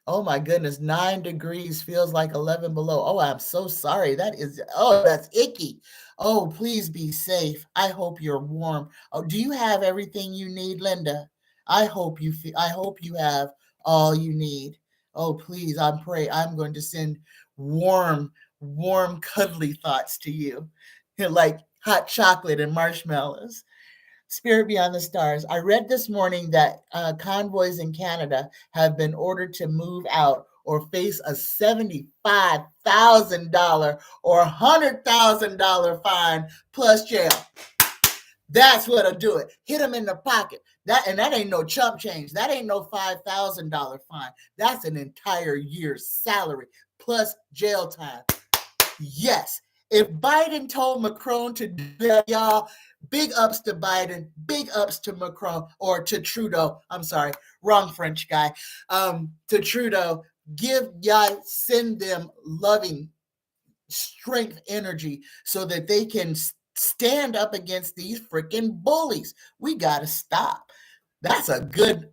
Oh my goodness, 9 degrees feels like 11 below. Oh, I'm so sorry. That's icky. Oh, please be safe. I hope you're warm. Oh, do you have everything you need, Linda? I hope you have all you need. Oh, please, I'm going to send warm, cuddly thoughts to you, like hot chocolate and marshmallows. Spirit Beyond the Stars. I read this morning that convoys in Canada have been ordered to move out or face a $75,000 or $100,000 fine plus jail. That's what'll do it. Hit them in the pocket. That ain't no chump change. That ain't no $5,000 fine. That's an entire year's salary plus jail time. Yes. If Biden told Macron to do that, y'all, big ups to Biden, big ups to Macron, or to Trudeau. I'm sorry, wrong French guy. To Trudeau, send them loving strength energy so that they can stand up against these freaking bullies. We got to stop. That's a good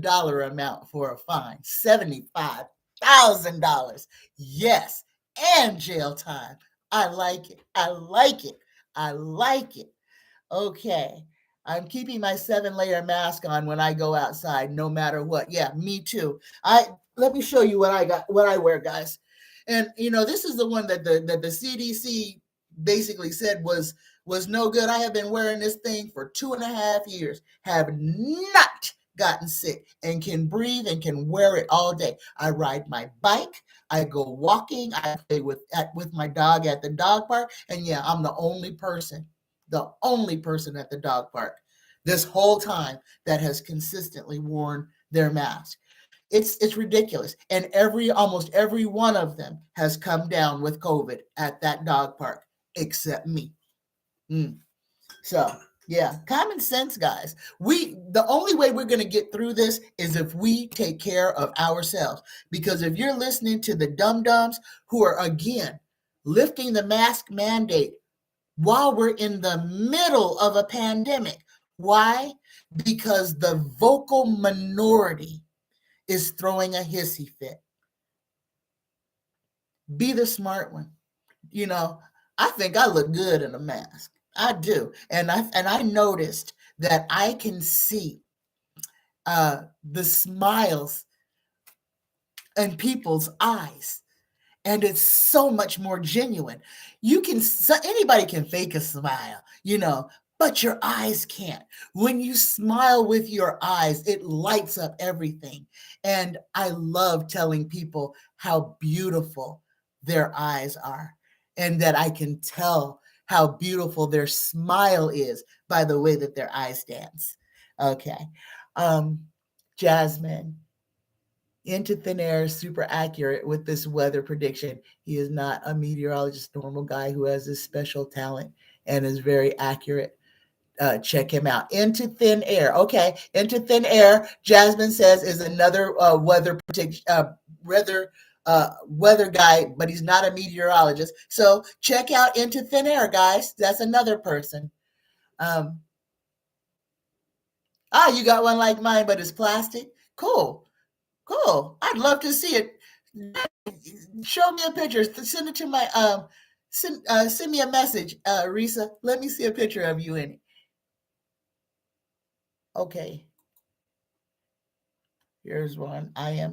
dollar amount for a fine. $75,000. Yes, and jail time. I like it. I like it. I like it. Okay. I'm keeping my 7-layer mask on when I go outside, no matter what. Yeah, me too. Let me show you what I wear, guys. And this is the one that the CDC basically said was no good. I have been wearing this thing for 2.5 years, have not gotten sick, and can breathe and can wear it all day. I ride my bike, I go walking, I play with my dog at the dog park, and yeah, I'm the only person at the dog park this whole time that has consistently worn their mask. It's ridiculous. And almost every one of them has come down with COVID at that dog park, except me. So yeah, common sense, guys. The only way we're going to get through this is if we take care of ourselves. Because if you're listening to the dum-dums who are again lifting the mask mandate while we're in the middle of a pandemic, why? Because the vocal minority is throwing a hissy fit. Be the smart one. I think I look good in a mask. I do. And I noticed that I can see the smiles in people's eyes and it's so much more genuine. Anybody can fake a smile, but your eyes can't. When you smile with your eyes, it lights up everything. And I love telling people how beautiful their eyes are, and that I can tell how beautiful their smile is by the way that their eyes dance. Okay. Um, Jasmine, into thin air, super accurate with this weather prediction. He is not a meteorologist, normal guy who has this special talent and is very accurate. Check him out. Into thin air. Okay, into thin air. Jasmine says is another weather prediction. Weather guy, but he's not a meteorologist. So check out Into Thin Air, guys. That's another person. Um, you got one like mine, but it's plastic. Cool, cool. I'd love to see it. Show me a picture. Send it to my send me a message, Risa. Let me see a picture of you in it. Okay, here's one.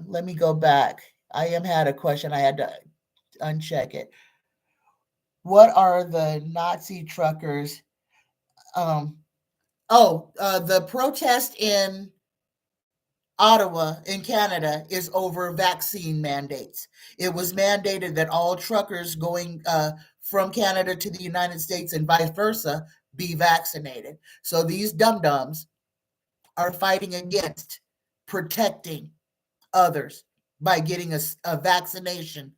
Let me go back. I am had a question. I had to uncheck it. What are the Nazi truckers? Um, the protest in Ottawa in Canada is over vaccine mandates. It was mandated that all truckers going from Canada to the United States and vice versa be vaccinated. So these dum dums are fighting against protecting others by getting a vaccination.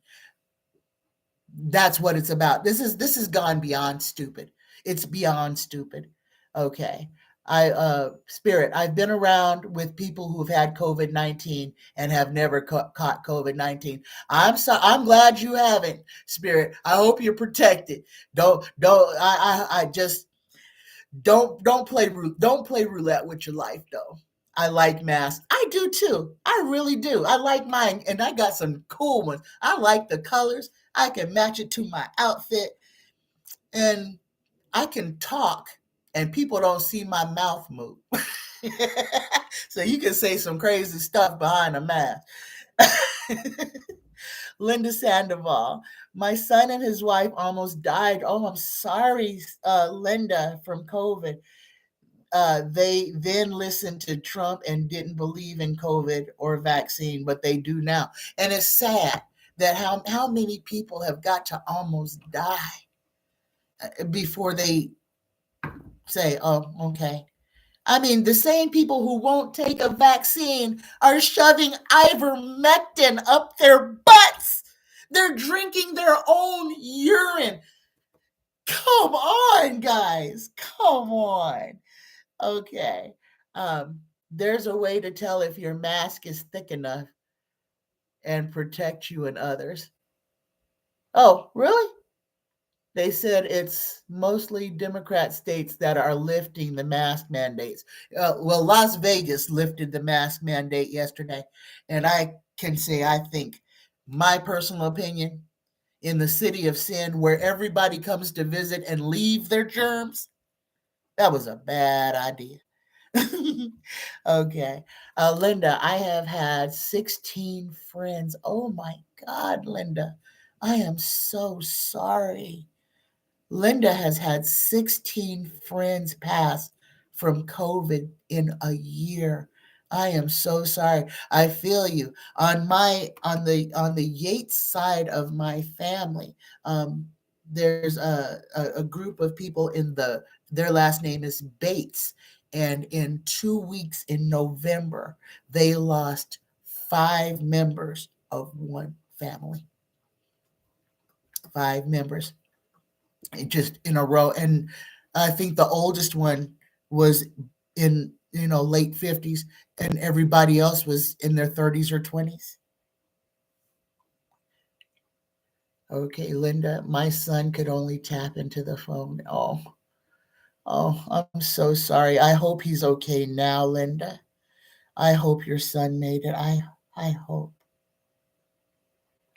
That's what it's about. This has gone beyond stupid. It's beyond stupid. Okay. Spirit, I've been around with people who've had COVID-19 and have never caught COVID-19. I'm glad you haven't, Spirit. I hope you're protected. Don't I just don't play roulette with your life though. I like masks. I do too. I really do. I like mine, and I got some cool ones. I like the colors. I can match it to my outfit, and I can talk, and people don't see my mouth move. So you can say some crazy stuff behind a mask. Linda Sandoval, my son and his wife almost died. Oh, I'm sorry, Linda, from COVID. They then listened to Trump and didn't believe in COVID or vaccine, but they do now. And it's sad that how many people have got to almost die before they say, oh, okay. I mean, the same people who won't take a vaccine are shoving ivermectin up their butts. They're drinking their own urine. Come on, guys. Come on. Okay. There's a way to tell if your mask is thick enough and protect you and others. Oh, really? They said it's mostly Democrat states that are lifting the mask mandates. Well, Las Vegas lifted the mask mandate yesterday. And I can say, I think, my personal opinion, in the city of sin where everybody comes to visit and leave their germs, that was a bad idea. Okay. Linda, I have had 16 friends. Oh my God, Linda. I am so sorry. Linda has had 16 friends pass from COVID in a year. I am so sorry. I feel you. On the Yates side of my family, there's a group of people their last name is Bates. And in 2 weeks in November, they lost 5 members of one family. 5 members just in a row. And I think the oldest one was in late 50s, and everybody else was in their 30s or 20s. Okay, Linda, my son could only tap into the phone. Oh, I'm so sorry. I hope he's okay now, Linda. I hope your son made it. I hope.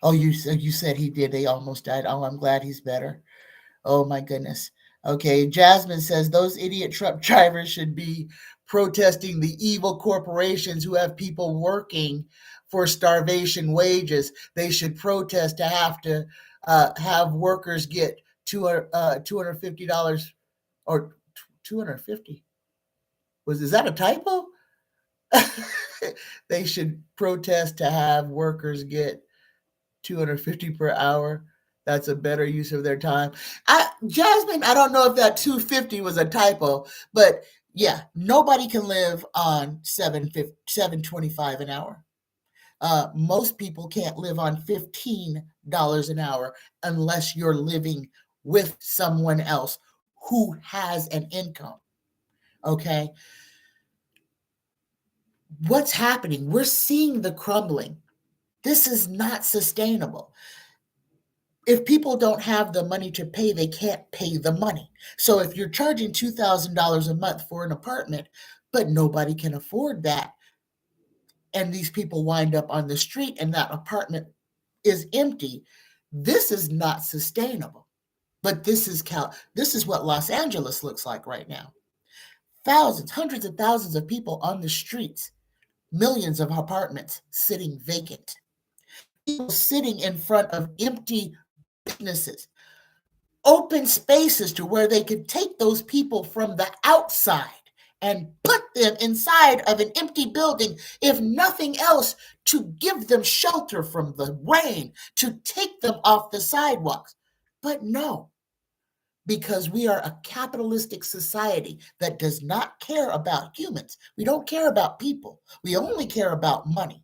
Oh, you said he did. They almost died. Oh, I'm glad he's better. Oh my goodness. Okay, Jasmine says those idiot truck drivers should be protesting the evil corporations who have people working for starvation wages. They should protest to have workers get $250 or 250. Is that a typo? They should protest to have workers get 250 per hour. That's a better use of their time. Jasmine, I don't know if that 250 was a typo, but yeah, nobody can live on 725 an hour. Most people can't live on $15 an hour unless you're living with someone else who has an income. Okay. What's happening? We're seeing the crumbling. This is not sustainable. If people don't have the money to pay, they can't pay the money. So if you're charging $2,000 a month for an apartment, but nobody can afford that, and these people wind up on the street and that apartment is empty, this is not sustainable. But this is what Los Angeles looks like right now. Thousands, hundreds of thousands of people on the streets, millions of apartments sitting vacant. People sitting in front of empty businesses, open spaces to where they could take those people from the outside and put them inside of an empty building, if nothing else, to give them shelter from the rain, to take them off the sidewalks. But no, because we are a capitalistic society that does not care about humans. We don't care about people. We only care about money.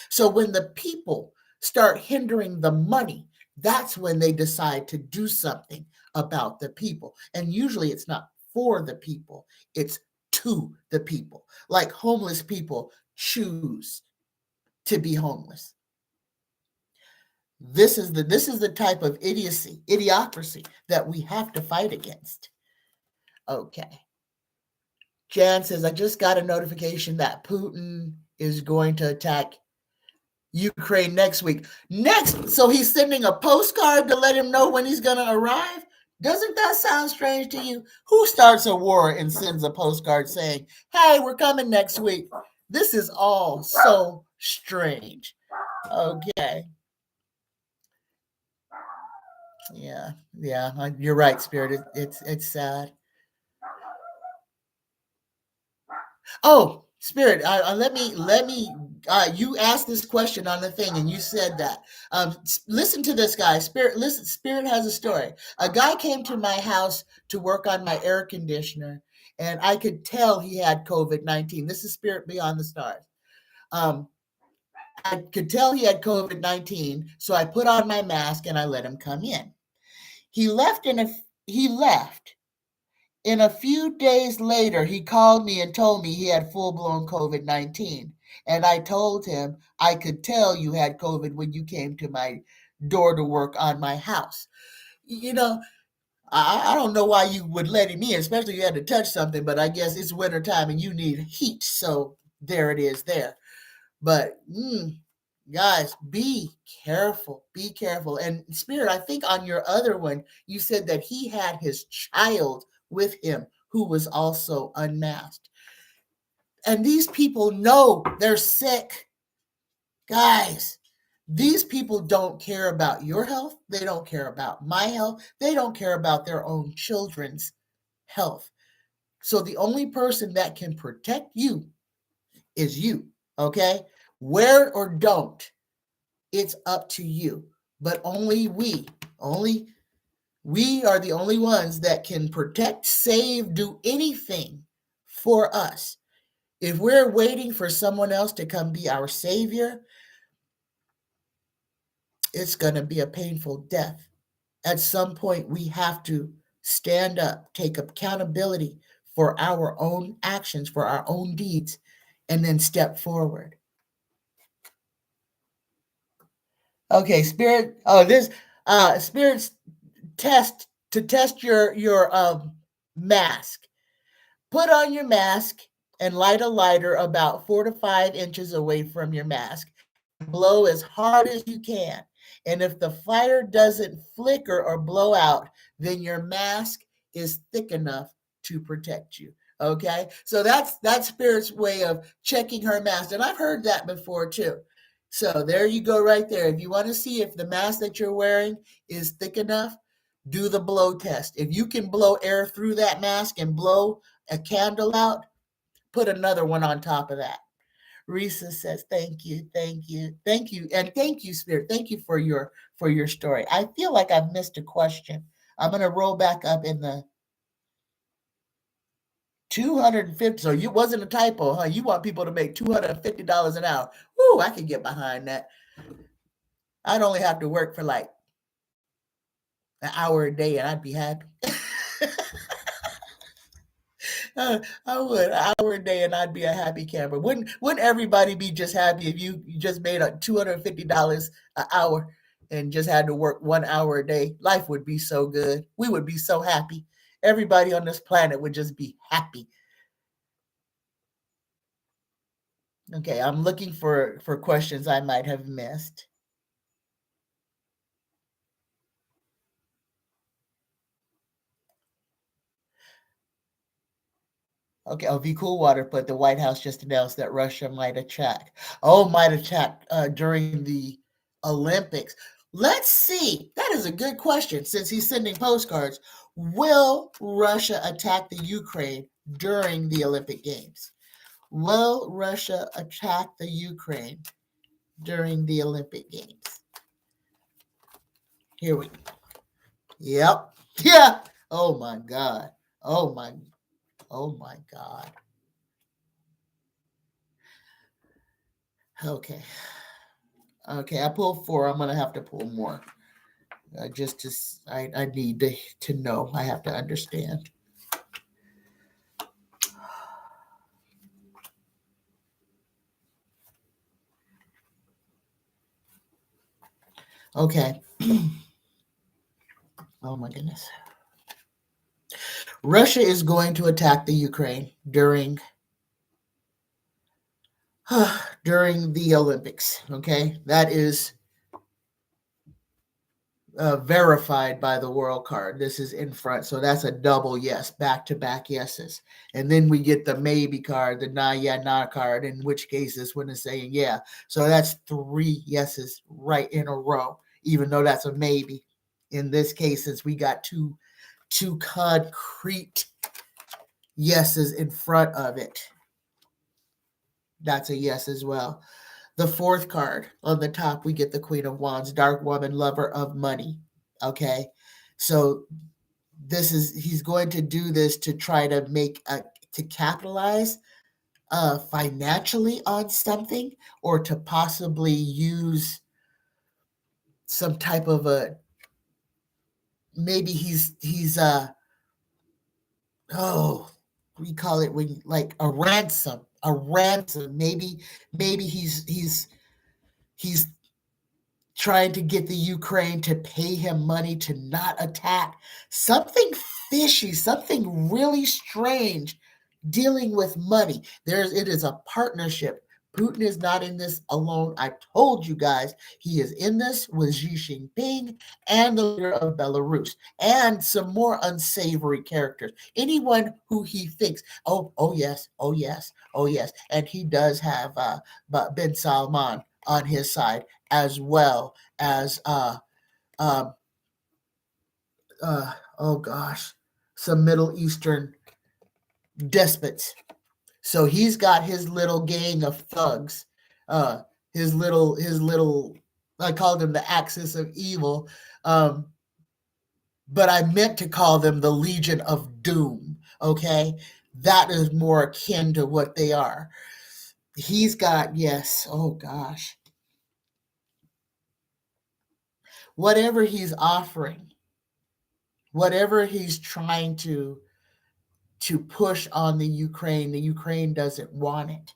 So when the people start hindering the money, that's when they decide to do something about the people. And usually it's not for the people, it's to the people. Like homeless people choose to be homeless. This is the type of idiocracy that we have to fight against. Okay. Jan says, I just got a notification that Putin is going to attack Ukraine next week. So he's sending a postcard to let him know when he's going to arrive? Doesn't that sound strange to you? Who starts a war and sends a postcard saying, hey, we're coming next week? This is all so strange. Okay. Yeah, you're right, Spirit. It's sad. Oh, Spirit, let me. You asked this question on the thing, and you said that. Listen to this guy, Spirit. Listen, Spirit has a story. A guy came to my house to work on my air conditioner, and I could tell he had COVID-19. This is Spirit Beyond the Stars. I could tell he had COVID-19, so I put on my mask and I let him come in. He left he left. In a few days later, he called me and told me he had full-blown COVID-19. And I told him, I could tell you had COVID when you came to my door to work on my house. You know, I don't know why you would let him in, especially if you had to touch something, but I guess it's wintertime and you need heat. So there it is there. But guys, be careful. Be careful. And Spirit, I think on your other one, you said that he had his child with him who was also unmasked. And these people know they're sick. Guys, these people don't care about your health. They don't care about my health. They don't care about their own children's health. So the only person that can protect you is you. Okay? Wear or don't, it's up to you. But only we are the only ones that can protect, save, do anything for us. If we're waiting for someone else to come be our savior, it's going to be a painful death. At some point, we have to stand up, take accountability for our own actions, for our own deeds, and then step forward. Okay, Spirit. Oh, this Spirit's test your mask. Put on your mask and light a lighter about 4 to 5 inches away from your mask. Blow as hard as you can. And if the fire doesn't flicker or blow out, then your mask is thick enough to protect you. Okay, so that's spirit's way of checking her mask, and I've heard that before too. So there you go, right there. If you want to see if the mask that you're wearing is thick enough, do the blow test. If you can blow air through that mask and blow a candle out, put another one on top of that. Risa says, "Thank you, thank you, thank you, and thank you, Spirit. Thank you for your story." I feel like I've missed a question. I'm gonna roll back up in the 250. So you wasn't a typo, huh? You want people to make $250 an hour. Ooh, I can get behind that. I'd only have to work for like an hour a day and I'd be happy. I would. An hour a day and I'd be a happy camper. Wouldn't everybody be just happy if you just made $250 an hour and just had to work 1 hour a day? Life would be so good. We would be so happy. Everybody on this planet would just be happy. Okay, I'm looking for questions I might have missed. Okay, V Coolwater put the White House just announced that Russia might attack. Oh, might attack during the Olympics. Let's see. That is a good question since he's sending postcards. Will Russia attack the Ukraine during the Olympic Games? Will Russia attack the Ukraine during the Olympic Games? Here we go. Yep. Yeah. Oh my God. Oh my. Oh my God. Okay. Okay, I pulled four. I'm gonna have to pull more. Just to, I need to know. I have to understand. Okay. Oh my goodness. Russia is going to attack the Ukraine during the Olympics. Okay, that is verified by the world card. This is in front, so that's a double yes, back to back yeses. And then we get the maybe card, the nah, yeah, nah card, in which case this one is saying yeah. So that's three yeses right in a row, even though that's a maybe. In this case, since we got two concrete yeses in front of it, that's a yes as well. The fourth card on the top, we get the Queen of Wands, dark woman, lover of money. Okay, so he's going to do this to try to to capitalize financially on something, or to possibly use some type of a, maybe he's oh, we call it, when like a ransom. Maybe he's trying to get the Ukraine to pay him money to not attack. Something fishy, something really strange dealing with money. It is a partnership. Putin is not in this alone. I told you guys, he is in this with Xi Jinping and the leader of Belarus and some more unsavory characters. Anyone who he thinks, oh yes, oh yes, oh yes, and he does have bin Salman on his side, as well as uh, oh gosh, some Middle Eastern despots. So he's got his little gang of thugs, uh, his little. I called them the axis of evil, um, but I meant to call them the Legion of Doom. Okay, that is more akin to what they are. He's got, yes. Oh gosh, whatever he's offering, whatever he's trying to push on the Ukraine doesn't want it.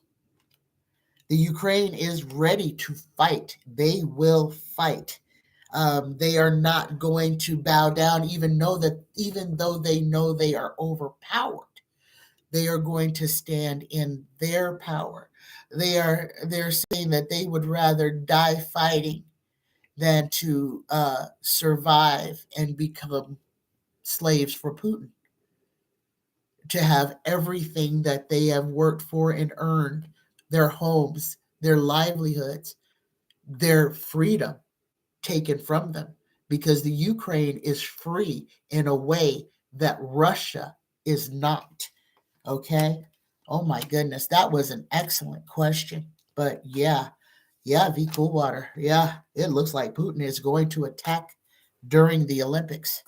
The Ukraine is ready to fight. They will fight. They are not going to bow down, even though they know they are overpowered. They are going to stand in their power. They're saying that they would rather die fighting than to survive and become slaves for Putin. to have everything that they have worked for and earned, their homes, their livelihoods, their freedom taken from them, because the Ukraine is free in a way that Russia is not. Okay. Oh my goodness. That was an excellent question. But yeah, yeah, V. Coolwater. Yeah, it looks like Putin is going to attack during the Olympics.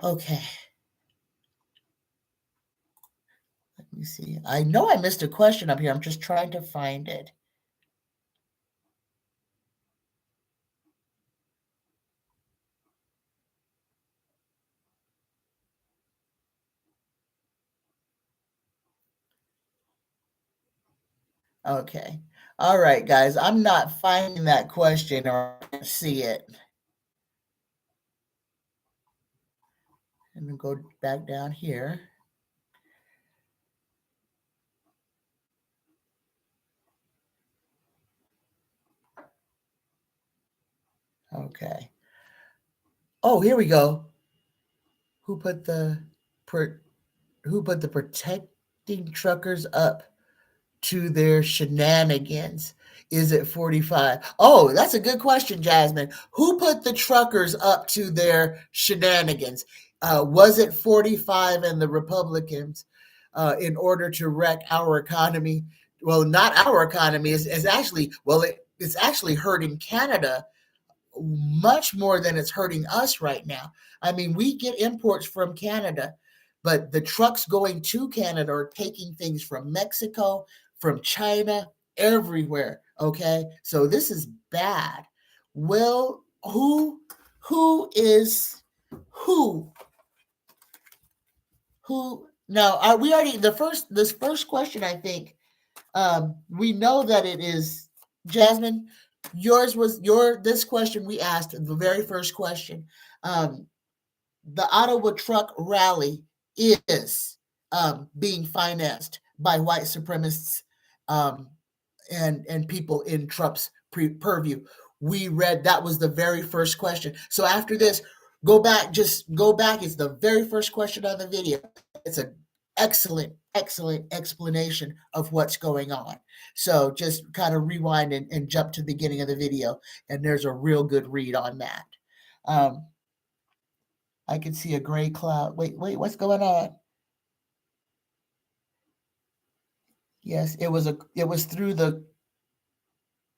Okay. Let me see. I know I missed a question up here. I'm just trying to find it. Okay. All right, guys. I'm not finding that question or I can't see it. I'm going to go back down here. Okay. Oh, here we go. Who put the who put the protecting truckers up to their shenanigans? Is it 45? Oh, that's a good question, Jasmine. Who put the truckers up to their shenanigans? Was it 45 and the Republicans in order to wreck our economy? Well, not our economy. It's actually, well, it's actually hurting Canada much more than it's hurting us right now. I mean, we get imports from Canada, but the trucks going to Canada are taking things from Mexico, from China, everywhere. Okay, so this is bad. Well, who is who who now? Are we already the first? This first question, I think we know that it is Jasmine. Yours was your this question we asked the very first question. Um, the Ottawa Truck Rally is being financed by white supremacists um, and people in Trump's purview. We read that was the very first question. So after this, go back, just go back. It's the very first question on the video. It's an excellent explanation of what's going on. So just kind of rewind and jump to the beginning of the video, and there's a real good read on that. Um, I can see a gray cloud. Wait, what's going on? Yes, it was through the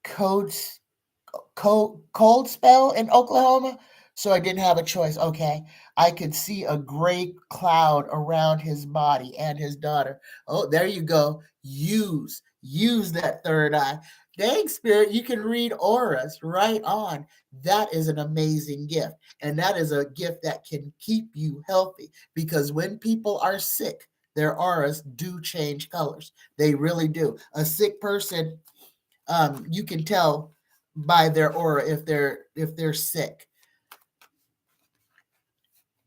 codes cold spell in Oklahoma, so I didn't have a choice. Okay, I could see a gray cloud around his body and his daughter. Oh, there you go. Use that third eye. Dang, spirit, you can read auras right on. That is an amazing gift, and that is a gift that can keep you healthy, because when people are sick, their auras do change colors. They really do. A sick person, you can tell by their aura if they're sick.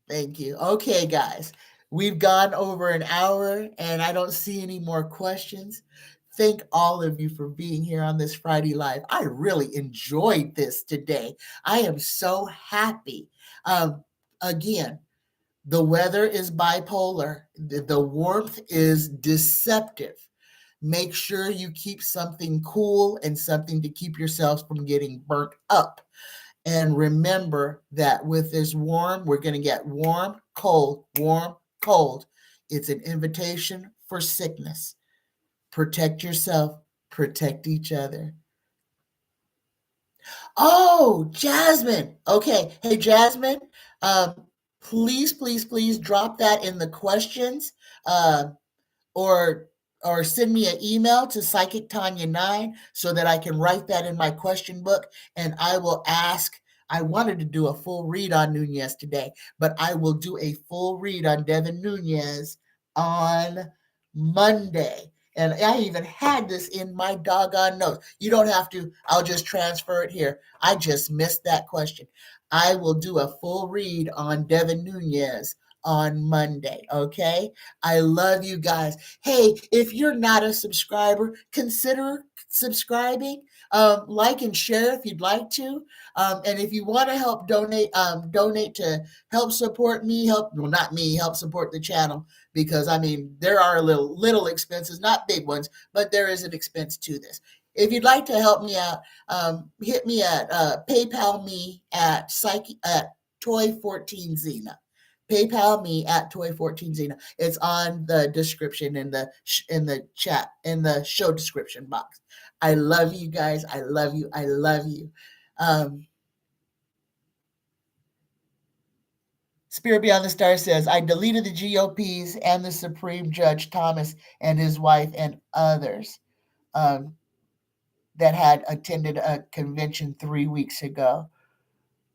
Thank you. Okay, guys, we've gone over an hour and I don't see any more questions. Thank all of you for being here on this Friday Live. I really enjoyed this today. I am so happy. Again, the weather is bipolar. The warmth is deceptive. Make sure you keep something cool and something to keep yourselves from getting burnt up. And remember that with this warm, we're going to get warm, cold, warm, cold. It's an invitation for sickness. Protect yourself, protect each other. Oh, Jasmine. Okay. Hey, Jasmine, um, please drop that in the questions. Or send me an email to psychictanya9 so that I can write that in my question book, and I will ask. I wanted to do a full read on Nunez today, but I will do a full read on Devin Nunez on Monday. And I even had this in my doggone notes. You don't have to, I'll just transfer it here. I just missed that question. I will do a full read on Devin Nunez on Monday. Okay. I love you guys. Hey, if you're not a subscriber, consider subscribing. Like and share if you'd like to. And if you want to help donate to help support me, not me, help support the channel, because I mean, there are little expenses, not big ones, but there is an expense to this. If you'd like to help me out, hit me at PayPal me at Toy14Zena. PayPal me at Toy14Zena. It's on the description in the chat, in the show description box. I love you guys. I love you. I love you. Spirit Beyond the Stars says, I deleted the GOPs and the Supreme Judge Thomas and his wife and others that had attended a convention 3 weeks ago.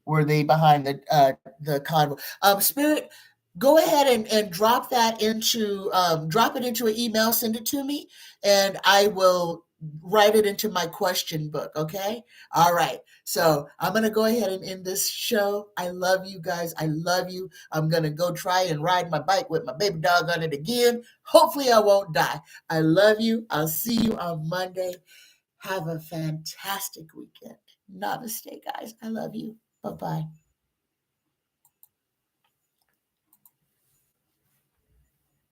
Were they behind the convoy? Spirit, go ahead and drop that into drop it into an email, send it to me, and I will write it into my question book. Okay. All right. So I'm gonna go ahead and end this show. I love you guys. I love you. I'm gonna go try and ride my bike with my baby dog on it again. Hopefully I won't die. I love you. I'll see you on Monday. Have a fantastic weekend. Namaste, guys. I love you. Bye-bye.